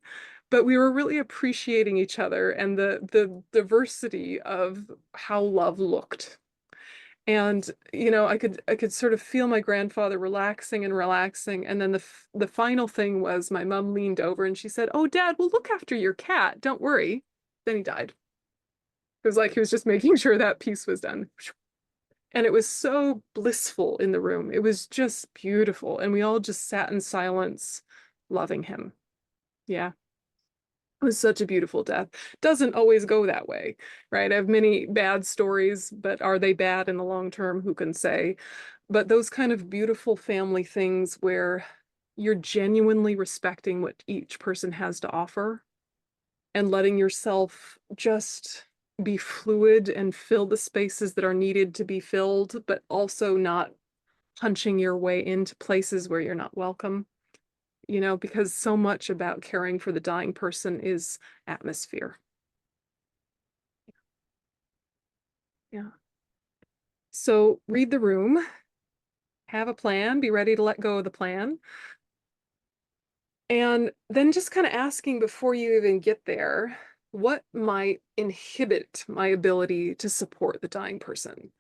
But we were really appreciating each other and the diversity of how love looked. And I could sort of feel my grandfather relaxing and relaxing. And then the final thing was my mom leaned over and she said, "Oh, Dad, we'll look after your cat. Don't worry." Then he died. It was like he was just making sure that piece was done. And it was so blissful in the room. It was just beautiful. And we all just sat in silence, loving him. Yeah. It was such a beautiful death. Doesn't always go that way, right? I have many bad stories, but are they bad in the long term? Who can say? But those kind of beautiful family things where you're genuinely respecting what each person has to offer and letting yourself just be fluid and fill the spaces that are needed to be filled, but also not punching your way into places where you're not welcome, because so much about caring for the dying person is atmosphere. Yeah. So read the room, have a plan, be ready to let go of the plan. And then just kind of asking before you even get there, what might inhibit my ability to support the dying person?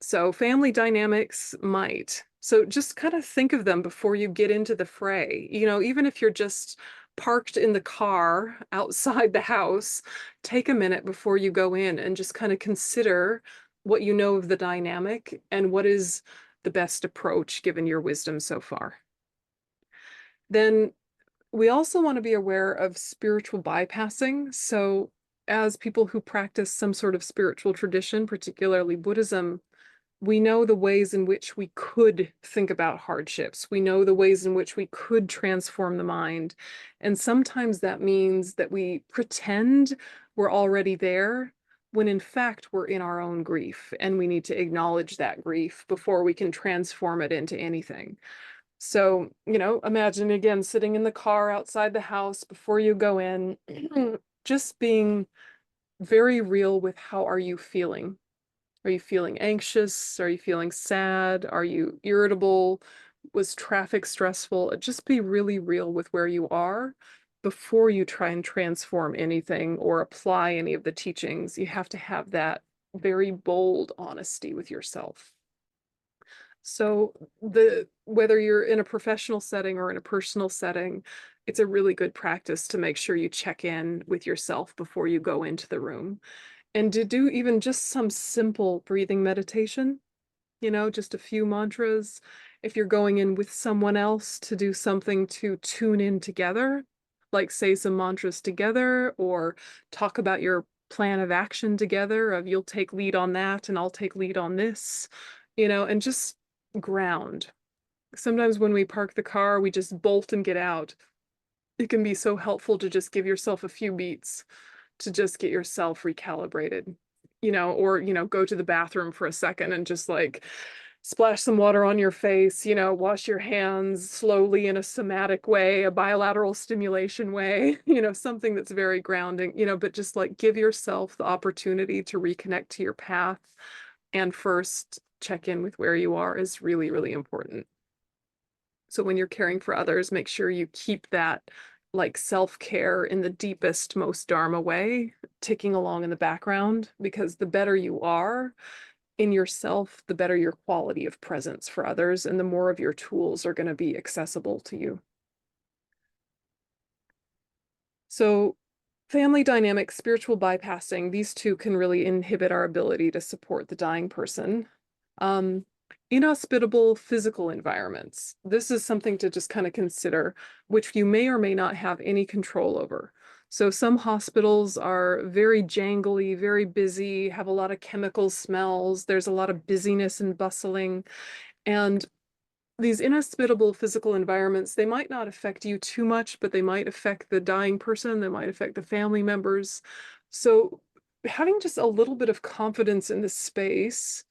So family dynamics might. So just kind of think of them before you get into the fray. Even if you're just parked in the car outside the house, take a minute before you go in and just kind of consider what you know of the dynamic and what is the best approach given your wisdom so far. Then we also want to be aware of spiritual bypassing. So as people who practice some sort of spiritual tradition, particularly Buddhism, we know the ways in which we could think about hardships. We know the ways in which we could transform the mind. And sometimes that means that we pretend we're already there when in fact we're in our own grief and we need to acknowledge that grief before we can transform it into anything. So, imagine again sitting in the car outside the house before you go in, just being very real with how are you feeling? Are you feeling anxious? Are you feeling sad? Are you irritable? Was traffic stressful? Just be really real with where you are before you try and transform anything or apply any of the teachings. You have to have that very bold honesty with yourself. So whether you're in a professional setting or in a personal setting, it's a really good practice to make sure you check in with yourself before you go into the room. And to do even just some simple breathing meditation, just a few mantras. If you're going in with someone else to do something to tune in together, like say some mantras together or talk about your plan of action together of you'll take lead on that and I'll take lead on this, and just ground. Sometimes when we park the car, we just bolt and get out. It can be so helpful to just give yourself a few beats to just get yourself recalibrated, or, go to the bathroom for a second and just like splash some water on your face, wash your hands slowly in a somatic way, a bilateral stimulation way, something that's very grounding, but just like give yourself the opportunity to reconnect to your path. And first, check in with where you are is really, really important. So when you're caring for others, make sure you keep that like self-care in the deepest, most Dharma way, ticking along in the background, because the better you are in yourself, the better your quality of presence for others, and the more of your tools are going to be accessible to you. So family dynamics, spiritual bypassing, these two can really inhibit our ability to support the dying person. Um, Inhospitable physical environments. This is something to just kind of consider, which you may or may not have any control over. So some hospitals are very jangly, very busy, have a lot of chemical smells. There's a lot of busyness and bustling. And these inhospitable physical environments, they might not affect you too much, but they might affect the dying person, they might affect the family members. So having just a little bit of confidence in the space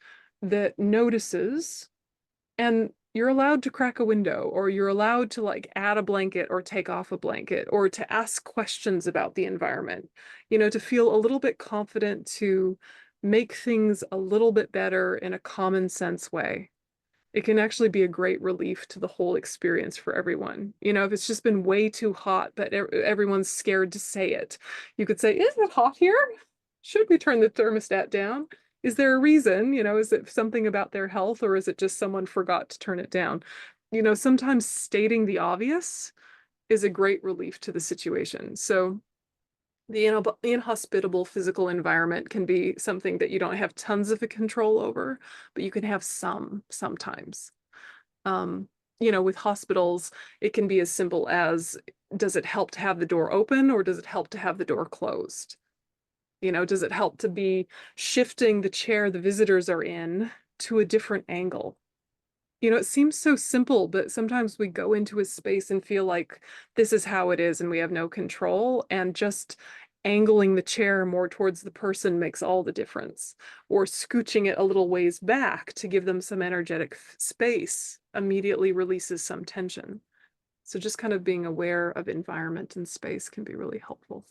that notices, and you're allowed to crack a window, or you're allowed to like add a blanket or take off a blanket, or to ask questions about the environment, to feel a little bit confident to make things a little bit better in a common sense way. It can actually be a great relief to the whole experience for everyone. If it's just been way too hot, but everyone's scared to say it, you could say, is it hot here? Should we turn the thermostat down? Is there a reason? Is it something about their health, or is it just someone forgot to turn it down? Sometimes stating the obvious is a great relief to the situation. So the inhospitable physical environment can be something that you don't have tons of control over, but you can have some sometimes. Um, with hospitals, it can be as simple as, does it help to have the door open or does it help to have the door closed? Does it help to be shifting the chair the visitors are in to a different angle? It seems so simple, but sometimes we go into a space and feel like this is how it is and we have no control. And just angling the chair more towards the person makes all the difference. Or scooching it a little ways back to give them some energetic space immediately releases some tension. So just kind of being aware of environment and space can be really helpful.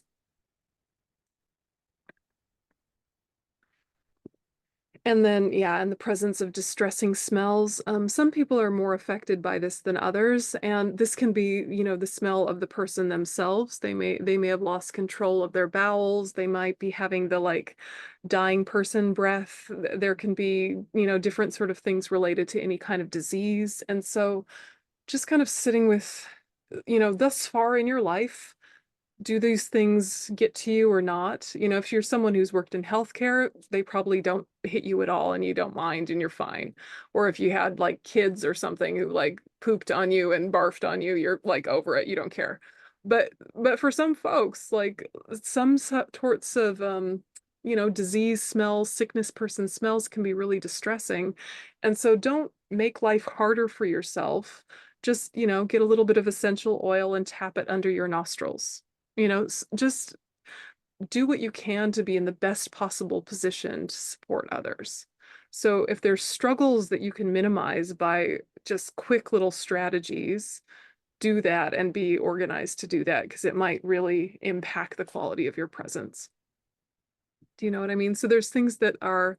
And then, yeah, in the presence of distressing smells, some people are more affected by this than others, and this can be, the smell of the person themselves. They may have lost control of their bowels. They might be having the like dying person breath. There can be, different sort of things related to any kind of disease. And so, just kind of sitting with, thus far in your life, do these things get to you or not? If you're someone who's worked in healthcare, they probably don't hit you at all and you don't mind and you're fine. Or if you had like kids or something who like pooped on you and barfed on you, you're like over it, you don't care. But for some folks, like some sorts of disease smells, sickness person smells can be really distressing. And so don't make life harder for yourself. Just, get a little bit of essential oil and tap it under your nostrils. Just do what you can to be in the best possible position to support others. So if there's struggles that you can minimize by just quick little strategies, do that and be organized to do that because it might really impact the quality of your presence. Do you know what I mean? So there's things that are,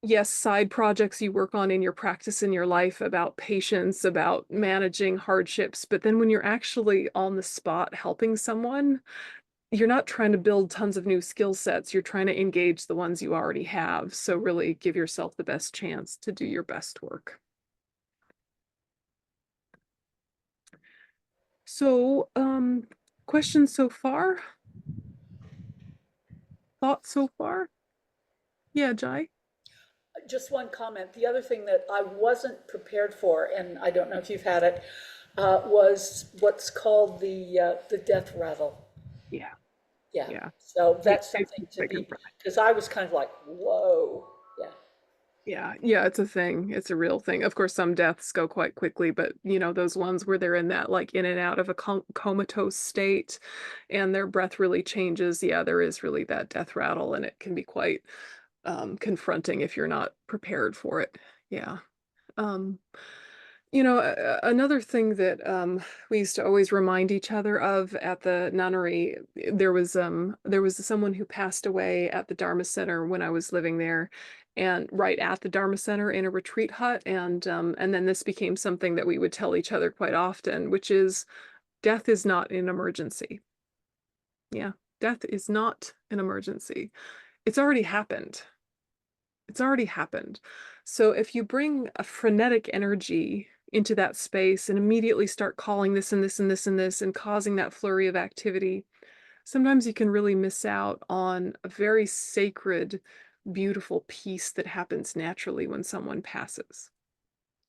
yes, side projects you work on in your practice in your life about patience, about managing hardships, but then when you're actually on the spot helping someone, you're not trying to build tons of new skill sets. You're trying to engage the ones you already have. So really give yourself the best chance to do your best work. So, questions so far? Thoughts so far? Yeah, Jai? Just one comment. The other thing that I wasn't prepared for, and I don't know if you've had it, was what's called the death rattle. Yeah, Yeah. yeah. So that's Take something a to bigger be, breath. because I was kind of like, whoa. Yeah. Yeah, yeah, it's a thing. It's a real thing. Of course, some deaths go quite quickly, but those ones where they're in that like in and out of a comatose state and their breath really changes. Yeah, there is really that death rattle, and it can be quite confronting if you're not prepared for it. Yeah. Um, Another thing that we used to always remind each other of at the nunnery, there was someone who passed away at the Dharma Center when I was living there, and right at the Dharma Center in a retreat hut, and then this became something that we would tell each other quite often, which is death is not an emergency. Yeah, death is not an emergency. It's already happened. It's already happened. So if you bring a frenetic energy into that space and immediately start calling this and this and this and this and causing that flurry of activity, sometimes you can really miss out on a very sacred, beautiful peace that happens naturally when someone passes.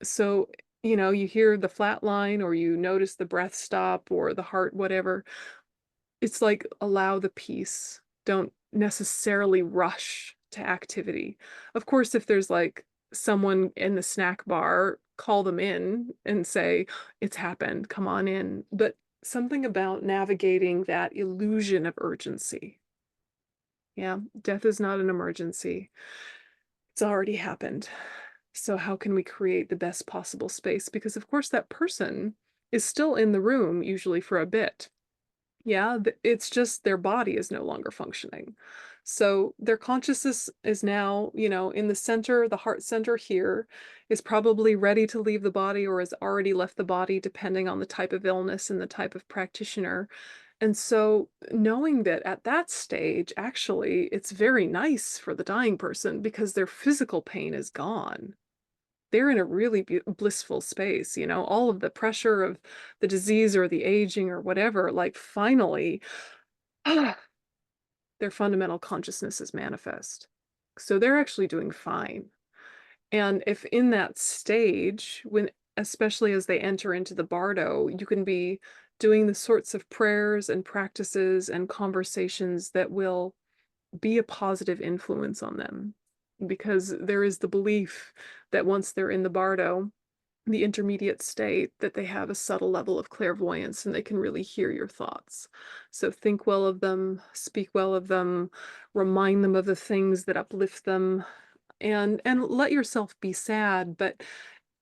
So, you hear the flat line or you notice the breath stop or the heart, whatever. It's like allow the peace. Don't necessarily rush to activity. Of course, if there's like someone in the snack bar, call them in and say, it's happened, come on in. But something about navigating that illusion of urgency. Yeah, death is not an emergency. It's already happened. So how can we create the best possible space? Because of course that person is still in the room, usually for a bit. Yeah, it's just their body is no longer functioning. So their consciousness is now, in the center, the heart center here is probably ready to leave the body or has already left the body, depending on the type of illness and the type of practitioner. And so knowing that at that stage, actually, it's very nice for the dying person because their physical pain is gone. They're in a really blissful space, all of the pressure of the disease or the aging or whatever, like finally, ah, their fundamental consciousness is manifest. So they're actually doing fine. And if in that stage, when especially as they enter into the bardo, you can be doing the sorts of prayers and practices and conversations that will be a positive influence on them. Because there is the belief that once they're in the bardo, the intermediate state, that they have a subtle level of clairvoyance and they can really hear your thoughts. So think well of them, speak well of them, remind them of the things that uplift them, and let yourself be sad, but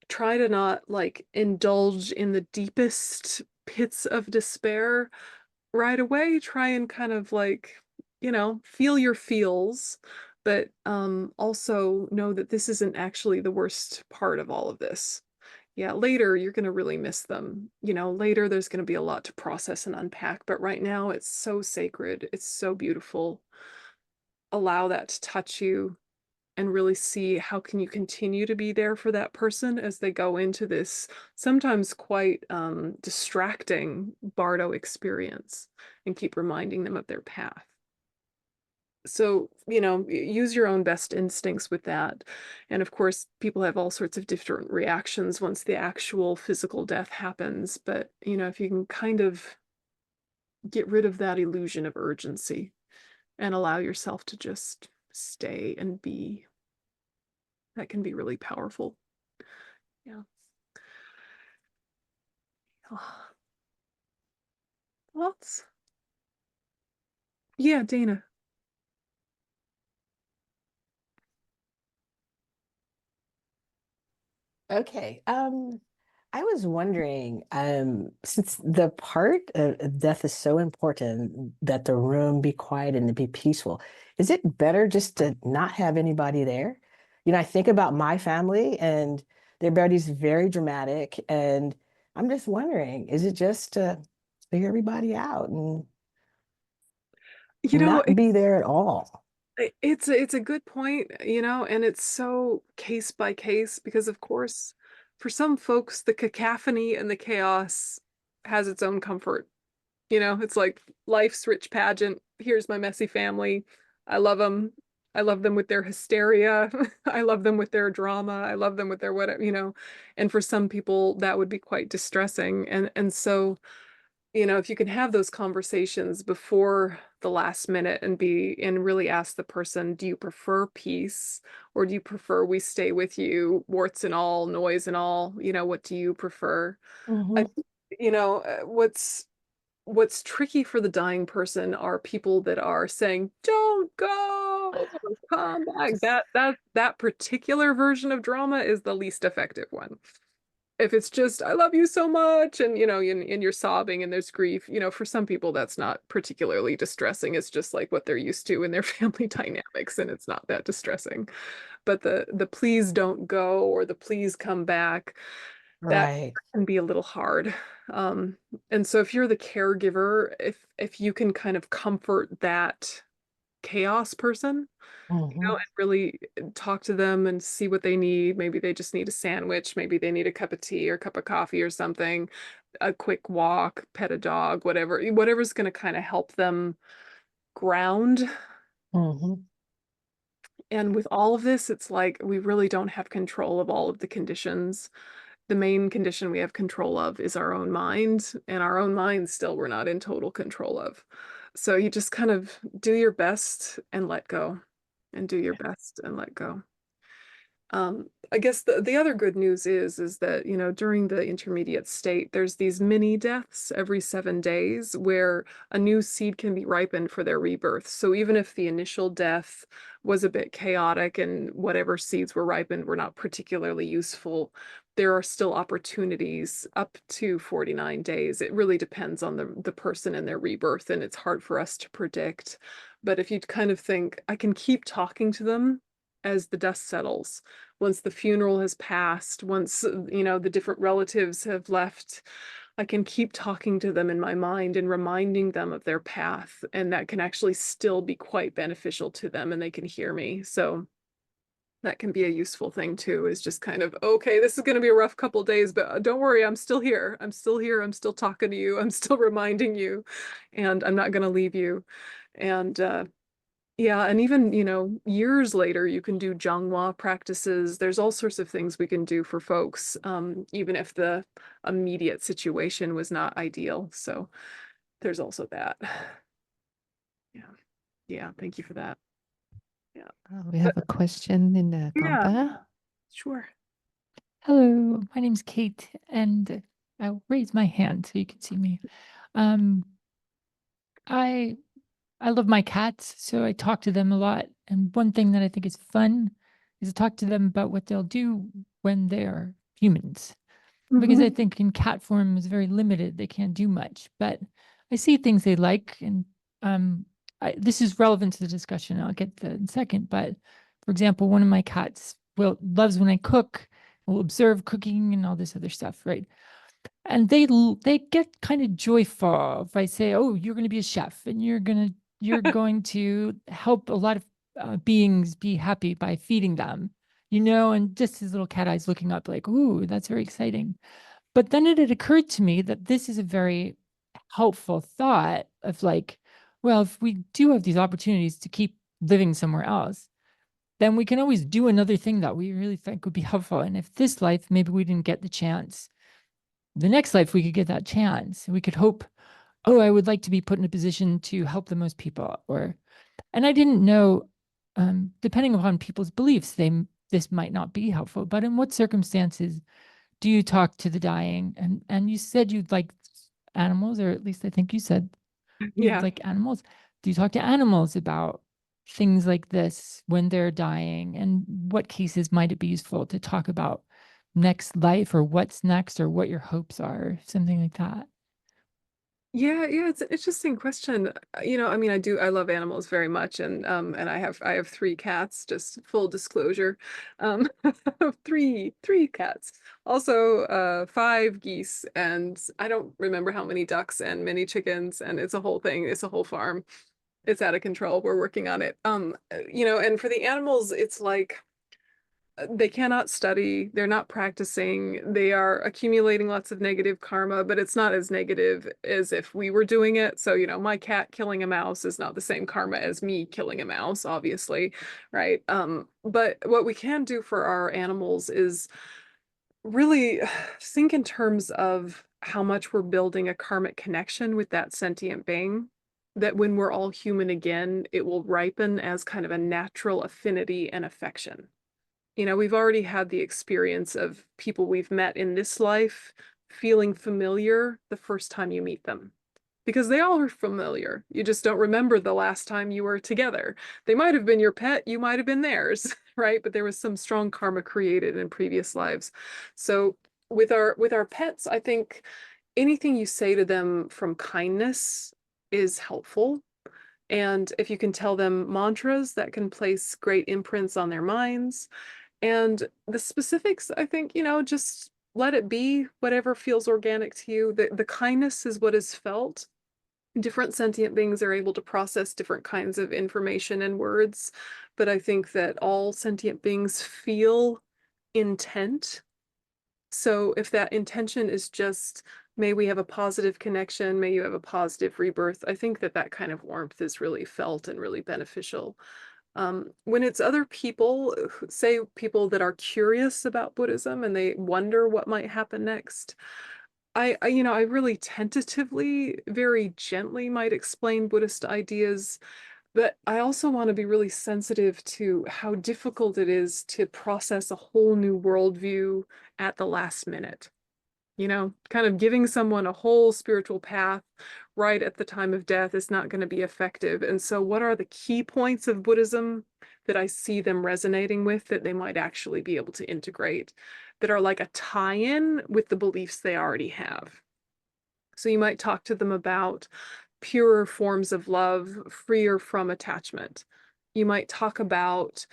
try to not like indulge in the deepest pits of despair right away. Try and kind of like, feel your feels, but also know that this isn't actually the worst part of all of this. Yeah, later you're going to really miss them. Later there's going to be a lot to process and unpack, but right now it's so sacred. It's so beautiful. Allow that to touch you and really see how can you continue to be there for that person as they go into this sometimes quite distracting bardo experience, and keep reminding them of their path. So, use your own best instincts with that. And of course, people have all sorts of different reactions once the actual physical death happens. But, if you can kind of get rid of that illusion of urgency and allow yourself to just stay and be, that can be really powerful. Yeah. Oh, thoughts? Yeah, Dana. Okay. I was wondering, since the part of death is so important that the room be quiet and to be peaceful, is it better just to not have anybody there? I think about my family and their everybody's very dramatic, and I'm just wondering, is it just to figure everybody out and You know, not be there at all? it's a good point, and it's so case by case because of course, for some folks, the cacophony and the chaos has its own comfort. It's like life's rich pageant. Here's my messy family. I love them. I love them with their hysteria. I love them with their drama. I love them with their whatever. And for some people, that would be quite distressing. And so, if you can have those conversations before the last minute and really ask the person, do you prefer peace or do you prefer we stay with you, warts and all, noise and all? What do you prefer? I, Hmm. what's tricky for the dying person are people that are saying, "Don't go, come back." That particular version of drama is the least effective one. If it's just, "I love you so much," and and you're sobbing and there's grief, for some people that's not particularly distressing. It's just like what they're used to in their family dynamics, and it's not that distressing. But the please don't go or the please come back, that Right. can be a little hard. Um, and so if you're the caregiver, if you can kind of comfort that chaos person, Hmm. and really talk to them and see what they need. Maybe they just need a sandwich, maybe they need a cup of tea or a cup of coffee or something, a quick walk, pet a dog, whatever's going to kind of help them ground. Hmm. And with all of this, it's like we really don't have control of all of the conditions. The main condition we have control of is our own mind, and our own mind still we're not in total control of. So you just kind of do your best and let go, and do your best and let go. I guess the other good news is that, during the intermediate state, there's these mini deaths every 7 days where a new seed can be ripened for their rebirth. So even if the initial death was a bit chaotic and whatever seeds were ripened were not particularly useful, there are still opportunities up to 49 days. It really depends on the person and their rebirth, and it's hard for us to predict. But if you kind of think, I can keep talking to them as the dust settles, once the funeral has passed, once, the different relatives have left, I can keep talking to them in my mind and reminding them of their path. And that can actually still be quite beneficial to them and they can hear me. So that can be a useful thing too, is just kind of, okay, this is going to be a rough couple days, but don't worry, I'm still here. I'm still here. I'm still talking to you. I'm still reminding you, and I'm not going to leave you. And, Yeah, and even, years later, you can do Gelongma practices. There's all sorts of things we can do for folks, even if the immediate situation was not ideal. So there's also that. Yeah. Yeah. Thank you for that. Yeah. We But have a question in the yeah, Gampa. sure. Hello, my name's Kate, and I'll raise my hand so you can see me. Um, I I love my cats, so I talk to them a lot. And one thing that I think is fun is to talk to them about what they'll do when they're humans. Because I Mhm. think in cat form is very limited. They can't do much. But I see things they like, and um this is relevant to the discussion. I'll get to that in a second. But for example, one of my cats loves when I cook, will observe cooking and all this other stuff, right? And they get kind of joyful if I say, "Oh, you're going to be a chef, and you're going to help a lot of beings be happy by feeding them." And just his little cat eyes looking up, like, "Ooh, that's very exciting." But then it had occurred to me that this is a very helpful thought of like, well, if we do have these opportunities to keep living somewhere else, then we can always do another thing that we really think would be helpful. And if this life, maybe we didn't get the chance, the next life we could get that chance. We could hope, oh, I would like to be put in a position to help the most people. And I didn't know, depending upon people's beliefs, this might not be helpful. But in what circumstances do you talk to the dying? And you said you'd like animals, or at least I think you said you'd Yeah. like animals. Do you talk to animals about things like this when they're dying? And what cases might it be useful to talk about next life or what's next or what your hopes are, something like that? Yeah, yeah, it's an interesting question. I mean, I love animals very much, and I have three cats, just full disclosure. Um three cats. Also five geese, and I don't remember how many ducks and many chickens, and it's a whole thing, it's a whole farm. It's out of control. We're working on it. And for the animals, it's like they cannot study, they're not practicing, they are accumulating lots of negative karma, but it's not as negative as if we were doing it. So, my cat killing a mouse is not the same karma as me killing a mouse, obviously, right? But what we can do for our animals is really think in terms of how much we're building a karmic connection with that sentient being. That when we're all human again, it will ripen as kind of a natural affinity and affection. We've already had the experience of people we've met in this life feeling familiar the first time you meet them. Because they all are familiar. You just don't remember the last time you were together. They might have been your pet, you might have been theirs, right? But there was some strong karma created in previous lives. So with our pets, I think anything you say to them from kindness is helpful. And if you can tell them mantras, that can place great imprints on their minds. And the specifics, I think, just let it be whatever feels organic to you. The kindness is what is felt. Different sentient beings are able to process different kinds of information and words, but I think that all sentient beings feel intent. So if that intention is just, may we have a positive connection, may you have a positive rebirth, I think that that kind of warmth is really felt and really beneficial. When it's other people, say people that are curious about Buddhism and they wonder what might happen next, I really tentatively, very gently might explain Buddhist ideas, but I also want to be really sensitive to how difficult it is to process a whole new worldview at the last minute. Kind of giving someone a whole spiritual path right at the time of death is not going to be effective. And so, what are the key points of Buddhism that I see them resonating with that they might actually be able to integrate that are like a tie in with the beliefs they already have? So, you might talk to them about purer forms of love, freer from attachment. You might talk about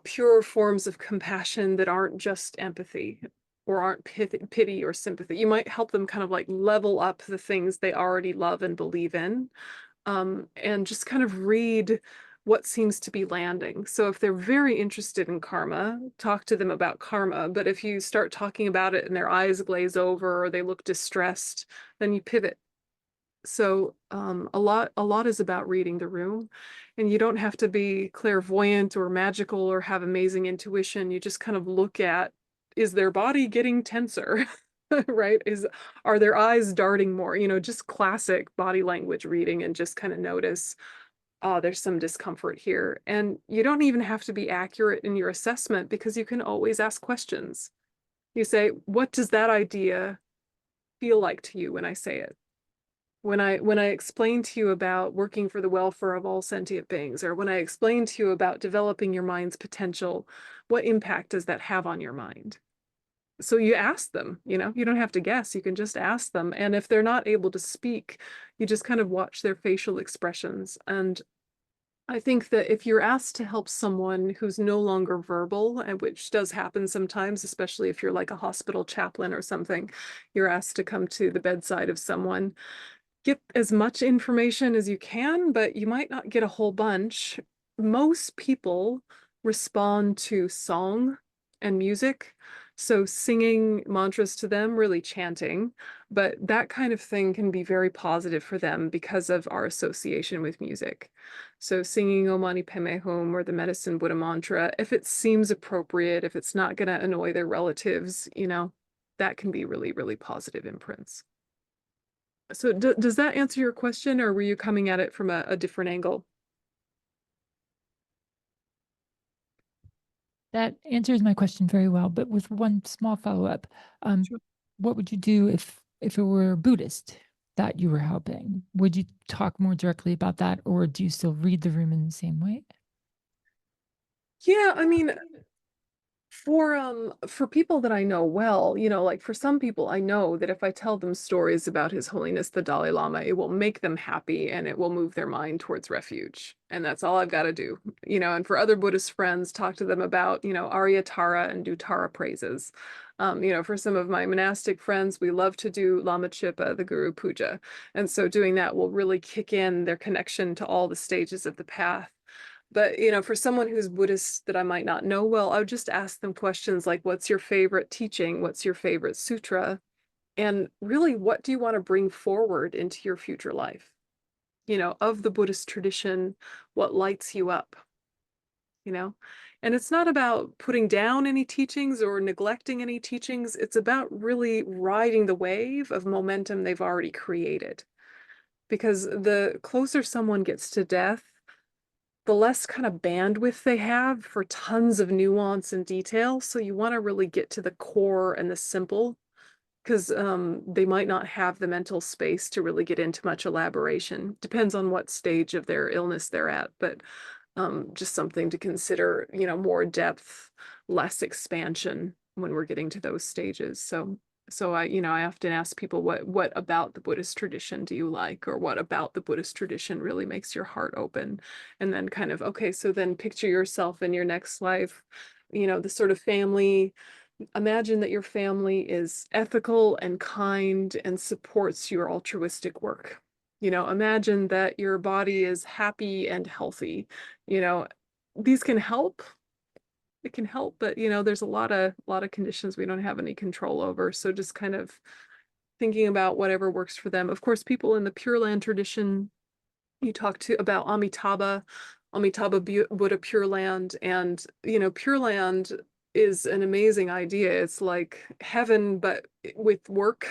purer forms of compassion that aren't just empathy or aren't pity or sympathy. You might help them kind of like level up the things they already love and believe in, and just kind of read what seems to be landing. So if they're very interested in karma, talk to them about karma. But if you start talking about it and their eyes glaze over or they look distressed, then you pivot. So a lot is about reading the room, and you don't have to be clairvoyant or magical or have amazing intuition. You just kind of look at, is their body getting tenser? Right? Are their eyes darting more? You know, just classic body language reading, and just kind of notice, oh, there's some discomfort here. And you don't even have to be accurate in your assessment, because you can always ask questions. You say, what does that idea feel like to you when I say it? When I explain to you about working for the welfare of all sentient beings, or when I explain to you about developing your mind's potential, what impact does that have on your mind? So you ask them, you know, you don't have to guess, you can just ask them. And if they're not able to speak, you just kind of watch their facial expressions. And I think that if you're asked to help someone who's no longer verbal, and which does happen sometimes, especially if you're like a hospital chaplain or something, you're asked to come to the bedside of someone, get as much information as you can, but you might not get a whole bunch. Most people respond to song and music. So singing mantras to them, really chanting, but that kind of thing can be very positive for them because of our association with music. So singing Om Mani Padme Hum or the Medicine Buddha mantra, if it seems appropriate, if it's not going to annoy their relatives, you know, that can be really, really positive imprints. So does that answer your question, or were you coming at it from a different angle? That answers my question very well, but with one small follow-up. Um, Sure. what would you do if it were a Buddhist that you were helping? Would you talk more directly about that, or do you still read the room in the same way? Yeah, I mean, for people that I know well, you know, like for some people I know that if I tell them stories about His Holiness the Dalai Lama, it will make them happy and it will move their mind towards refuge. And that's all I've got to do. You know, and for other Buddhist friends, talk to them about, you know, Arya Tara and do Tara praises. You know, for some of my monastic friends, we love to do Lama Chipa, the Guru Puja. And so doing that will really kick in their connection to all the stages of the path. But, you know, for someone who's Buddhist that I might not know well, I would just ask them questions like, what's your favorite teaching? What's your favorite sutra? And really, what do you want to bring forward into your future life? You know, of the Buddhist tradition, what lights you up, you know? And it's not about putting down any teachings or neglecting any teachings. It's about really riding the wave of momentum they've already created. Because the closer someone gets to death, the less kind of bandwidth they have for tons of nuance and detail. So you want to really get to the core and the simple, because they might not have the mental space to really get into much elaboration. Depends on what stage of their illness they're at, but just something to consider, you know, more depth, less expansion when we're getting to those stages. So I, you know, I often ask people, what about the Buddhist tradition do you like, or what about the Buddhist tradition really makes your heart open? And then kind of, okay, so then picture yourself in your next life, you know, the sort of family. Imagine that your family is ethical and kind and supports your altruistic work. You know, imagine that your body is happy and healthy. You know, these can help. It can help, but you know, there's a lot of conditions we don't have any control over. So just kind of thinking about whatever works for them. Of course, people in the Pure Land tradition, you talk to about Amitabha Buddha Pure Land, and you know, Pure Land is an amazing idea. It's like heaven, but with work.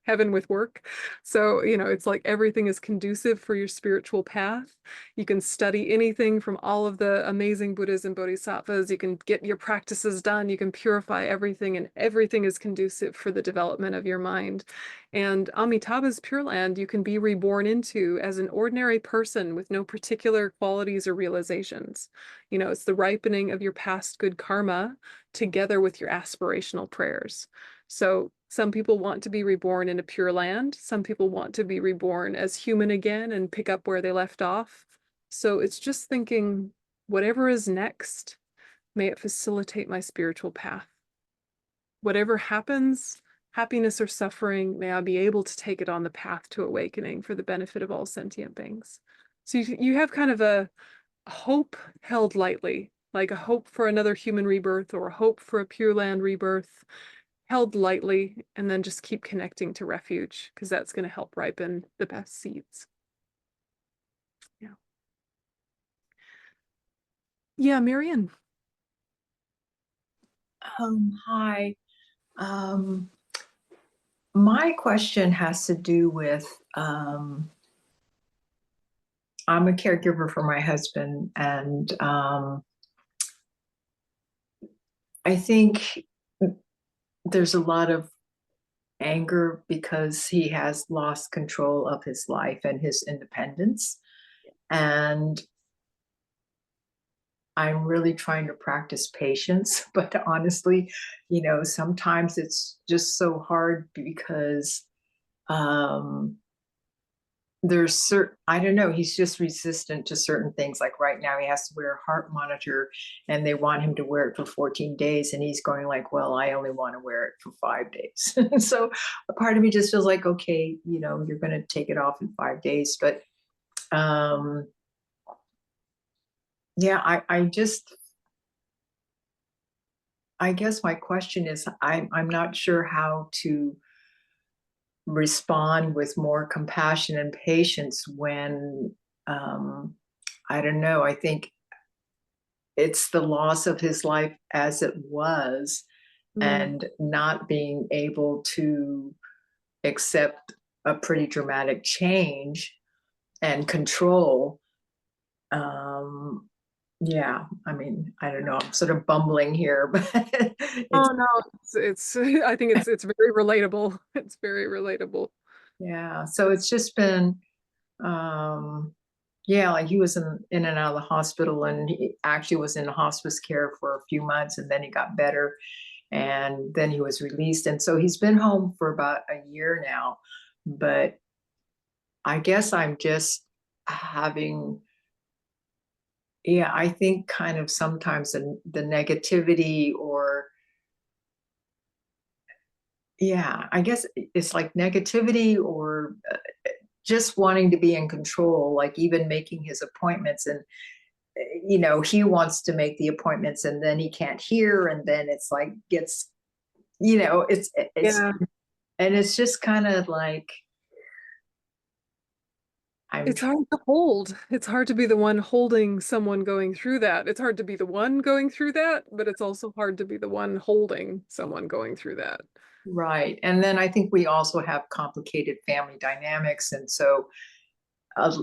Heaven with work. So, you know, it's like everything is conducive for your spiritual path. You can study anything from all of the amazing Buddhas and Bodhisattvas. You can get your practices done. You can purify everything, and everything is conducive for the development of your mind. And Amitabha's Pure Land, you can be reborn into as an ordinary person with no particular qualities or realizations. You know, it's the ripening of your past good karma together with your aspirational prayers. So some people want to be reborn in a pure land. Some people want to be reborn as human again and pick up where they left off. So it's just thinking, whatever is next, may it facilitate my spiritual path. Whatever happens, happiness or suffering, may I be able to take it on the path to awakening for the benefit of all sentient beings. So you have kind of a hope held lightly, like a hope for another human rebirth or a hope for a pure land rebirth, held lightly, and then just keep connecting to refuge, because that's going to help ripen the best seeds. Yeah. Yeah, Marian. Hi. Um, my question has to do with I'm a caregiver for my husband, and I think there's a lot of anger because he has lost control of his life and his independence. And I'm really trying to practice patience, but honestly, sometimes it's just so hard because um, there's certain, I don't know, he's just resistant to certain things. Like right now he has to wear a heart monitor and they want him to wear it for 14 days, and he's going like, well, I only want to wear it for 5 days. So a part of me just feels like, okay, you're going to take it off in 5 days. But um yeah, I guess my question is, I'm not sure how to respond with more compassion and patience when I don't know, I think it's the loss of his life as it was, Mm. and not being able to accept a pretty dramatic change and control. um yeah, I mean, I don't know, I'm sort of bumbling here, but it's Oh no, it's I think it's very relatable. It's very relatable. yeah, so it's just been um yeah, like he was in and out of the hospital, and he actually was in hospice care for a few months, and then he got better, and then he was released, and so he's been home for about a year now. But I guess I'm just having, yeah, I think kind of sometimes the negativity, or yeah, I guess it's like negativity, or just wanting to be in control, like even making his appointments. And he wants to make the appointments and then he can't hear, and then it's like gets, it's Yeah. and it's just kind of like I'm It's hard to hold. It's hard to be the one holding someone going through that. It's hard to be the one going through that, but it's also hard to be the one holding someone going through that. right. And then I think we also have complicated family dynamics, and so uh,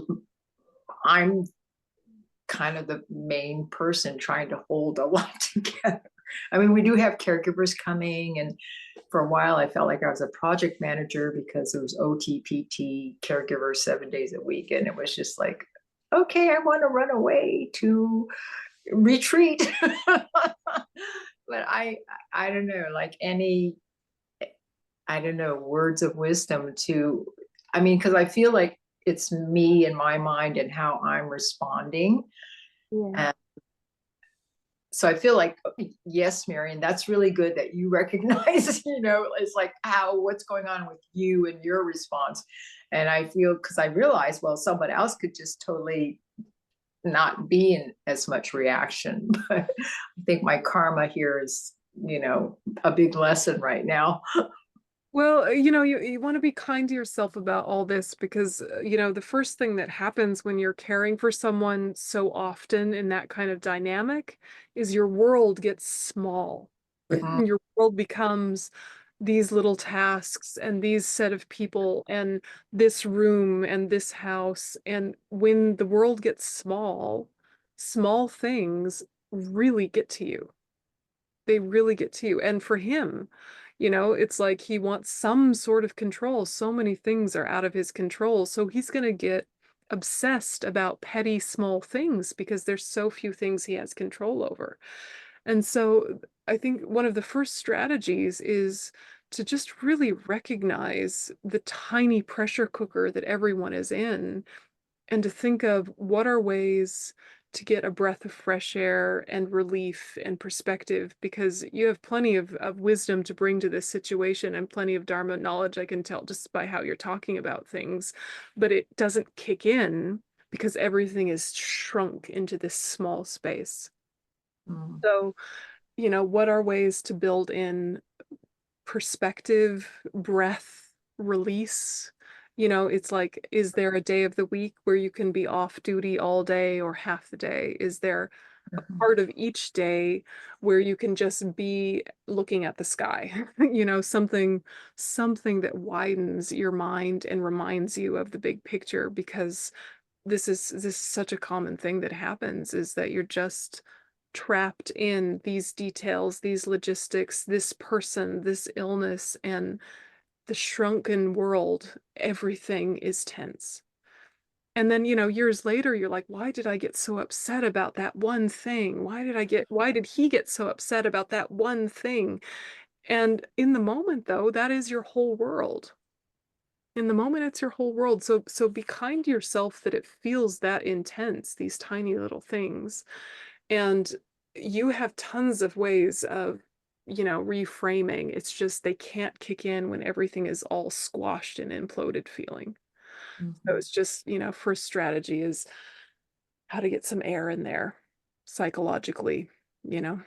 I'm kind of the main person trying to hold a lot together. I mean, we do have caregivers coming, and for a while I felt like I was a project manager because there was OTPT caregivers 7 days a week, and it was just like, okay, I want to run away to retreat. But I don't know, like any, I don't know, words of wisdom to, I mean, because I feel like it's me in my mind and how I'm responding. Yeah. And so I feel like, yes, Marion, that's really good that you recognize, it's like what's going on with you and your response. And I feel, because I realized, well, someone else could just totally not be in as much reaction. But I think my karma here is, a big lesson right now. Well, you want to be kind to yourself about all this because, the first thing that happens when you're caring for someone so often in that kind of dynamic is your world gets small. Your world becomes these little tasks and these set of people and this room and this house. And when the world gets small, small things really get to you. They really get to you. And for him, it's like he wants some sort of control. So many things are out of his control. So he's going to get obsessed about petty small things because there's so few things he has control over. And so I think one of the first strategies is to just really recognize the tiny pressure cooker that everyone is in, and to think of what are ways to get a breath of fresh air and relief and perspective, because you have plenty of wisdom to bring to this situation and plenty of Dharma knowledge, I can tell just by how you're talking about things, but it doesn't kick in because everything is shrunk into this small space. Mm. So, what are ways to build in perspective, breath, release. You know, it's like, is there a day of the week where you can be off duty all day or half the day? Is there a Mhm. part of each day where you can just be looking at the sky? You know, something that widens your mind and reminds you of the big picture, because this is such a common thing that happens, is that you're just trapped in these details, these logistics, this person, this illness, and the shrunken world. Everything is tense. And then, you know, years later, you're like, why did I get so upset about that one thing? Why did he get so upset about that one thing? And in the moment, though, that is your whole world. In the moment, it's your whole world. So be kind to yourself that it feels that intense, these tiny little things. And you have tons of ways of, you know, reframing. It's just they can't kick in when everything is all squashed and imploded feeling. So Mhm. it's just, you know, first strategy is how to get some air in there psychologically, you know?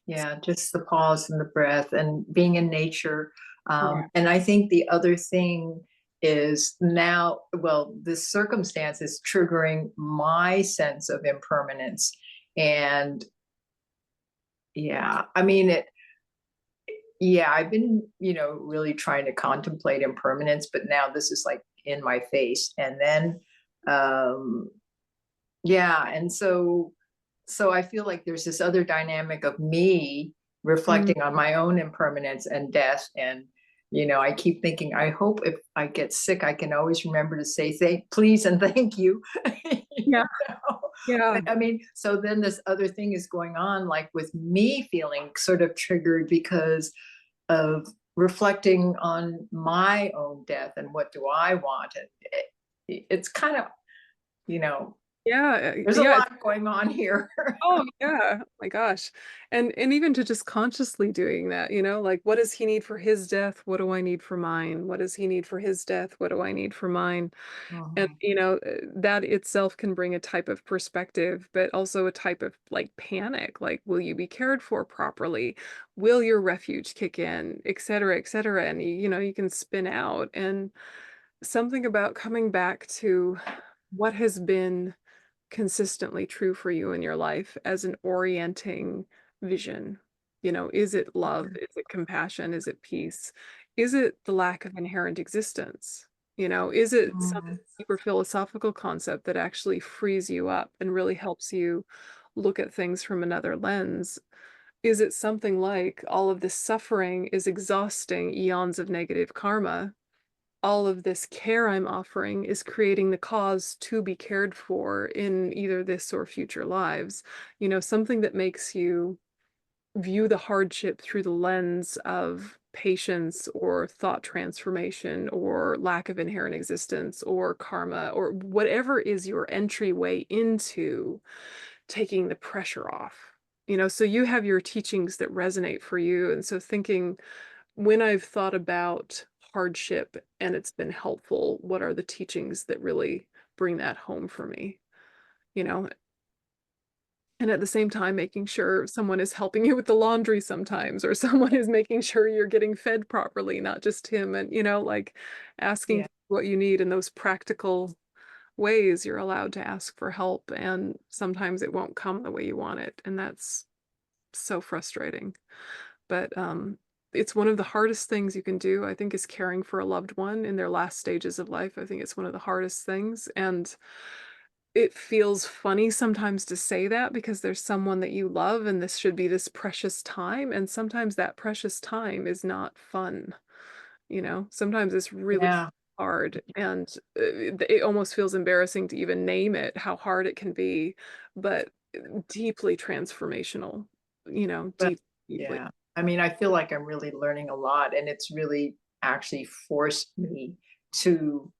Yeah, just the pause and the breath and being in nature. Yeah. And I think the other thing is now, well, this circumstance is triggering my sense of impermanence. And yeah, I mean, yeah, I've been, really trying to contemplate impermanence, but now this is like in my face. And then, um, yeah, and so I feel like there's this other dynamic of me Mm, reflecting on my own impermanence and death. And, I keep thinking, I hope if I get sick, I can always remember to say please and thank you. yeah. Yeah. But I mean, so then this other thing is going on, like with me feeling sort of triggered because of reflecting on my own death and what do I want. And it's kind of, you know, Yeah. there's a Yeah. lot going on here. Oh yeah. Oh my gosh. And even to just consciously doing that, you know, like what does he need for his death? What do I need for mine? What does he need for his death? What do I need for mine? And Mhm. you know, that itself can bring a type of perspective, but also a type of like panic, like will you be cared for properly? Will your refuge kick in, et cetera, et cetera. And you know, you can spin out. And something about coming back to what has been consistently true for you in your life as an orienting vision. You know, is it love? Is it compassion? Is it peace? Is it the lack of inherent existence? You know, is it some Mhm. deeper philosophical concept that actually frees you up and really helps you look at things from another lens? Is it something like all of this suffering is exhausting eons of negative karma? All of this care I'm offering is creating the cause to be cared for in either this or future lives. You know, something that makes you view the hardship through the lens of patience or thought transformation or lack of inherent existence or karma or whatever is your entryway into taking the pressure off. You know, so you have your teachings that resonate for you. And so thinking, when I've thought about hardship and it's been helpful, what are the teachings that really bring that home for me? You know, and at the same time, making sure someone is helping you with the laundry sometimes, or someone is making sure you're getting fed properly, not just him. And, you know, like asking Yeah. what you need in those practical ways, you're allowed to ask for help. And sometimes it won't come the way you want it. And that's so frustrating. But it's one of the hardest things you can do, I think, is caring for a loved one in their last stages of life. I think it's one of the hardest things. And it feels funny sometimes to say that because there's someone that you love and this should be this precious time. And sometimes that precious time is not fun. You know, sometimes it's really Yeah. hard and it almost feels embarrassing to even name it, how hard it can be, but deeply transformational, you know, But deeply. yeah, I mean, I feel like I'm really learning a lot, and it's really actually forced me to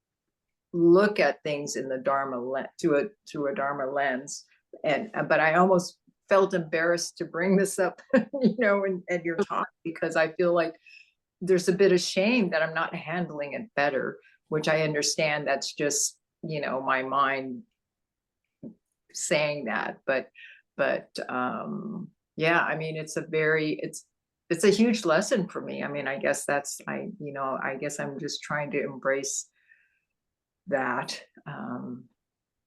look at things in the Dharma lens, through a Dharma lens. And but I almost felt embarrassed to bring this up, in your talk, because I feel like there's a bit of shame that I'm not handling it better, which I understand that's just, my mind saying that. But yeah, I mean, it's it's a huge lesson for me. I mean, I guess I guess I'm just trying to embrace that.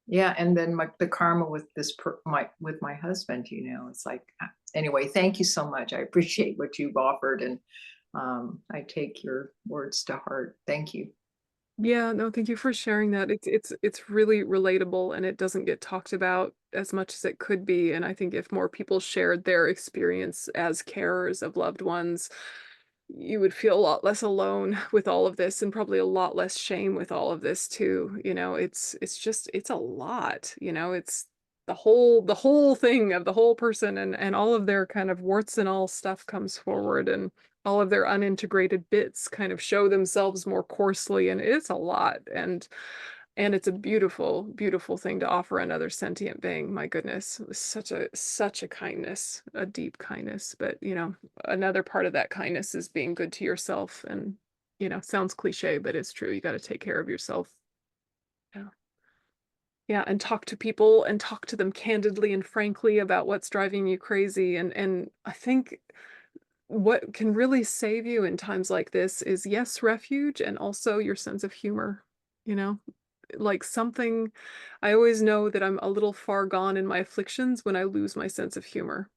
Yeah, and then the karma with with my husband, it's like, anyway, thank you so much. I appreciate what you've offered, and I take your words to heart. Thank you. Yeah, no, thank you for sharing that. It's really relatable and it doesn't get talked about as much as it could be. And I think if more people shared their experience as carers of loved ones, you would feel a lot less alone with all of this and probably a lot less shame with all of this too. It's a lot, it's the whole thing of the whole person and all of their kind of warts and all stuff comes forward and all of their unintegrated bits kind of show themselves more coarsely and it's a lot and it's a beautiful beautiful thing to offer another sentient being. My goodness, it was such a kindness, a deep kindness, but another part of that kindness is being good to yourself and sounds cliche but it's true. You got to take care of yourself. Yeah. Yeah, and talk to people and talk to them candidly and frankly about what's driving you crazy and I think what can really save you in times like this is, yes, refuge and also your sense of humor, you know? Like something I always know that I'm a little far gone in my afflictions when I lose my sense of humor.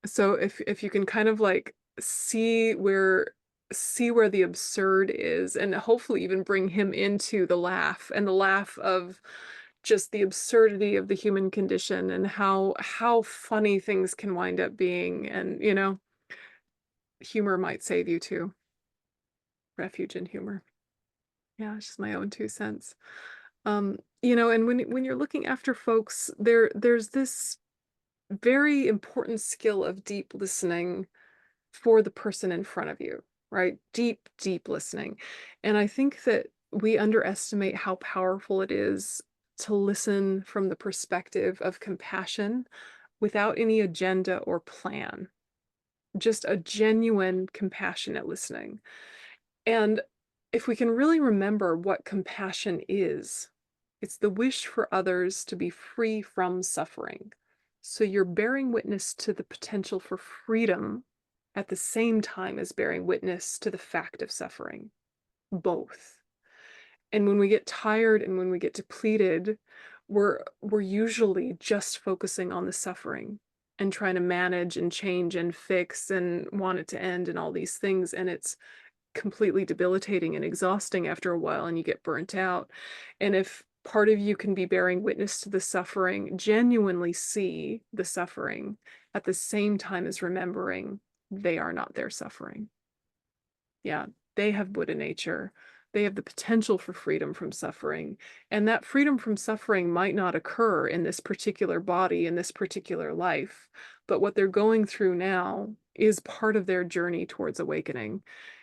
So if you can kind of like see where the absurd is and hopefully even bring him into the laugh and the laugh of just the absurdity of the human condition and how funny things can wind up being and humor might save you too. Refuge and humor. Yeah, it's just my own 2 cents. And when you're looking after folks, there's this very important skill of deep listening for the person in front of you, right? Deep, deep listening. And I think that we underestimate how powerful it is to listen from the perspective of compassion without any agenda or plan, just a genuine, compassionate listening. And if we can really remember what compassion is, it's the wish for others to be free from suffering. So you're bearing witness to the potential for freedom at the same time as bearing witness to the fact of suffering, both. And when we get tired and when we get depleted, we're usually just focusing on the suffering and trying to manage and change and fix and want it to end and all these things. And it's completely debilitating and exhausting after a while and you get burnt out. And if part of you can be bearing witness to the suffering, genuinely see the suffering at the same time as remembering they are not their suffering. Yeah, they have Buddha nature. They have the potential for freedom from suffering. And that freedom from suffering might not occur in this particular body, in this particular life. But what they're going through now is part of their journey towards awakening.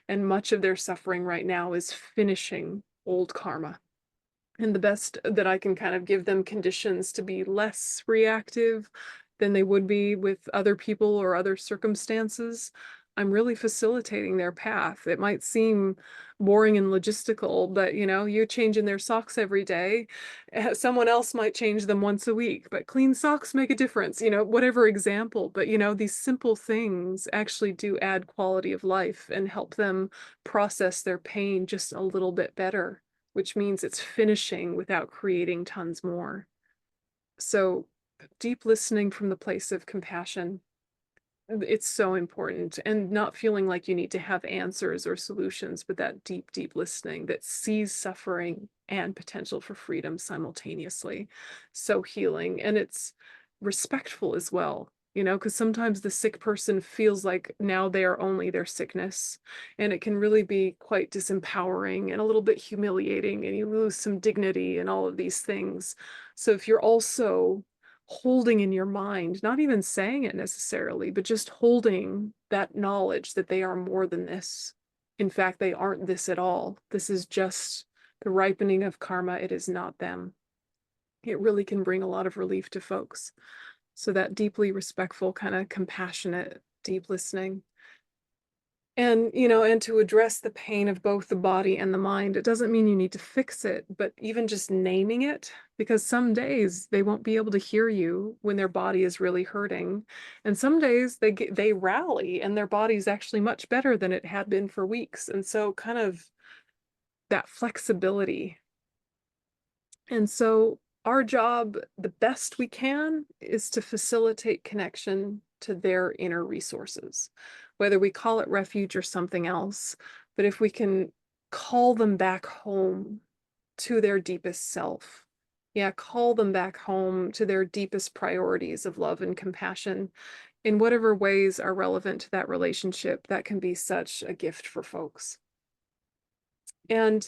And much of their suffering right now is finishing old karma. And the best that I can kind of give them conditions to be less reactive than they would be with other people or other circumstances, I'm really facilitating their path. It might seem boring and logistical, but you change in their socks every day. Someone else might change them once a week, but clean socks make a difference, whatever example. But these simple things actually do add quality of life and help them process their pain just a little bit better, which means it's finishing without creating tons more. So deep listening from the place of compassion, it's so important, and not feeling like you need to have answers or solutions, but that deep, deep listening that sees suffering and potential for freedom simultaneously. So healing, and it's respectful as well. Because sometimes the sick person feels like now they are only their sickness, and it can really be quite disempowering and a little bit humiliating, and you lose some dignity and all of these things. So if you're also holding in your mind, not even saying it necessarily, but just holding that knowledge that they are more than this. In fact, they aren't this at all. This is just the ripening of karma. It is not them. It really can bring a lot of relief to folks. So that deeply respectful, kind of compassionate, deep listening. And, you know, and to address the pain of both the body and the mind, it doesn't mean you need to fix it, but even just naming it, because some days they won't be able to hear you when their body is really hurting. And some days they rally and their body's actually much better than it had been for weeks. And so kind of that flexibility. And so our job, the best we can, is to facilitate connection to their inner resources, whether we call it refuge or something else. But if we can call them back home to their deepest self, yeah, call them back home to their deepest priorities of love and compassion in whatever ways are relevant to that relationship, that can be such a gift for folks. And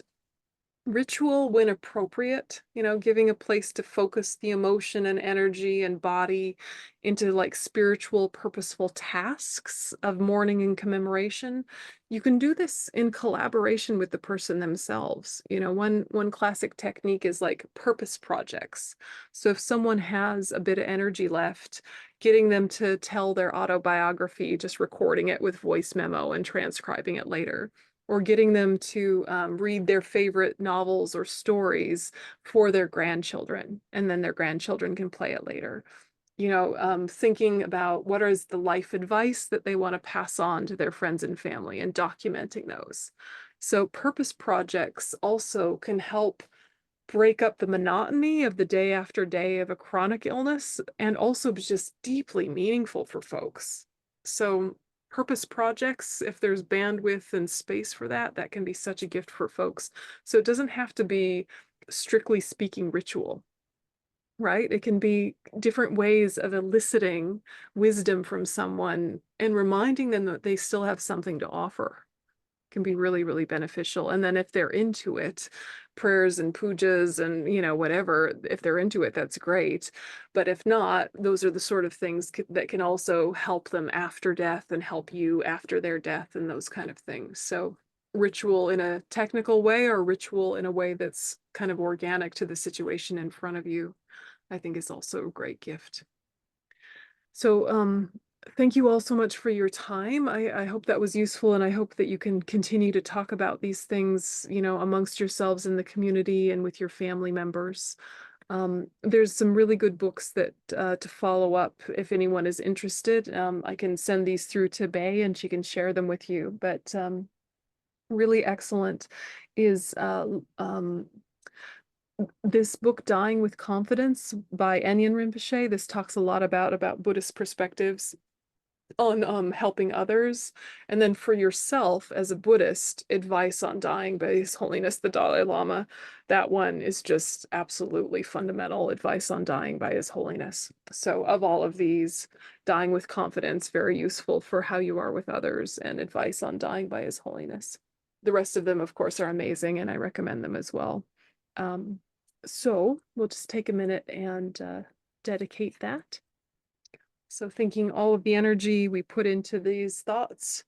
ritual, when appropriate, you know, giving a place to focus the emotion and energy and body into like spiritual, purposeful tasks of mourning and commemoration. You can do this in collaboration with the person themselves. You know, one classic technique is like purpose projects. So if someone has a bit of energy left, getting them to tell their autobiography, just recording it with voice memo and transcribing it later, or getting them to read their favorite novels or stories for their grandchildren, and then their grandchildren can play it later. You know, thinking about what is the life advice that they want to pass on to their friends and family and documenting those. So purpose projects also can help break up the monotony of the day after day of a chronic illness, and also just deeply meaningful for folks. So purpose projects, if there's bandwidth and space for that, that can be such a gift for folks. So it doesn't have to be, strictly speaking, ritual, right? It can be different ways of eliciting wisdom from someone and reminding them that they still have something to offer. Can be really, really beneficial. And then if they're into it, prayers and pujas and, you know, whatever, if they're into it, that's great. But if not, those are the sort of things that can also help them after death and help you after their death and those kind of things. So ritual in a technical way or ritual in a way that's kind of organic to the situation in front of you, I think is also a great gift. So thank you all so much for your time. I hope that was useful, and I hope that you can continue to talk about these things, you know, amongst yourselves in the community and with your family members. There's some really good books that to follow up if anyone is interested. I can send these through to Bay and she can share them with you. But really excellent is this book, Dying with Confidence by Enyen Rinpoche. This talks a lot about Buddhist perspectives on helping others. And then for yourself as a Buddhist, Advice on Dying by His Holiness the Dalai Lama. That one is just absolutely fundamental. Advice on Dying by His Holiness. So of all of these, Dying with Confidence, very useful for how you are with others, and Advice on Dying by His Holiness. The rest of them, of course, are amazing, and I recommend them as well. So we'll just take a minute and dedicate that. So thinking all of the energy we put into these thoughts,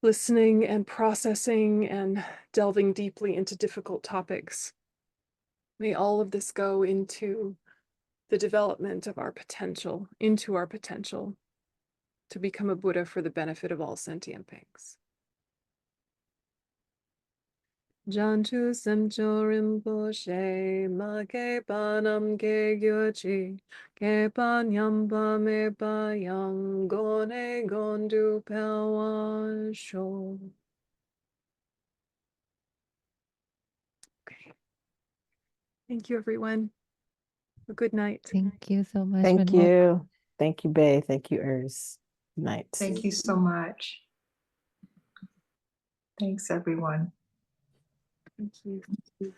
listening and processing and delving deeply into difficult topics. May all of this go into the development of our potential, into our potential to become a Buddha for the benefit of all sentient beings. Jantu semcho rinpoche ma ke panam ke gyochi ke pan yamba me pa yang gone gondu pelwan sho. Okay. Thank you, everyone. A good night. Thank you so much. Thank you. Thank you, Bay. Thank you, Urs. Night. Thank you so much. Thanks, everyone. Thank you.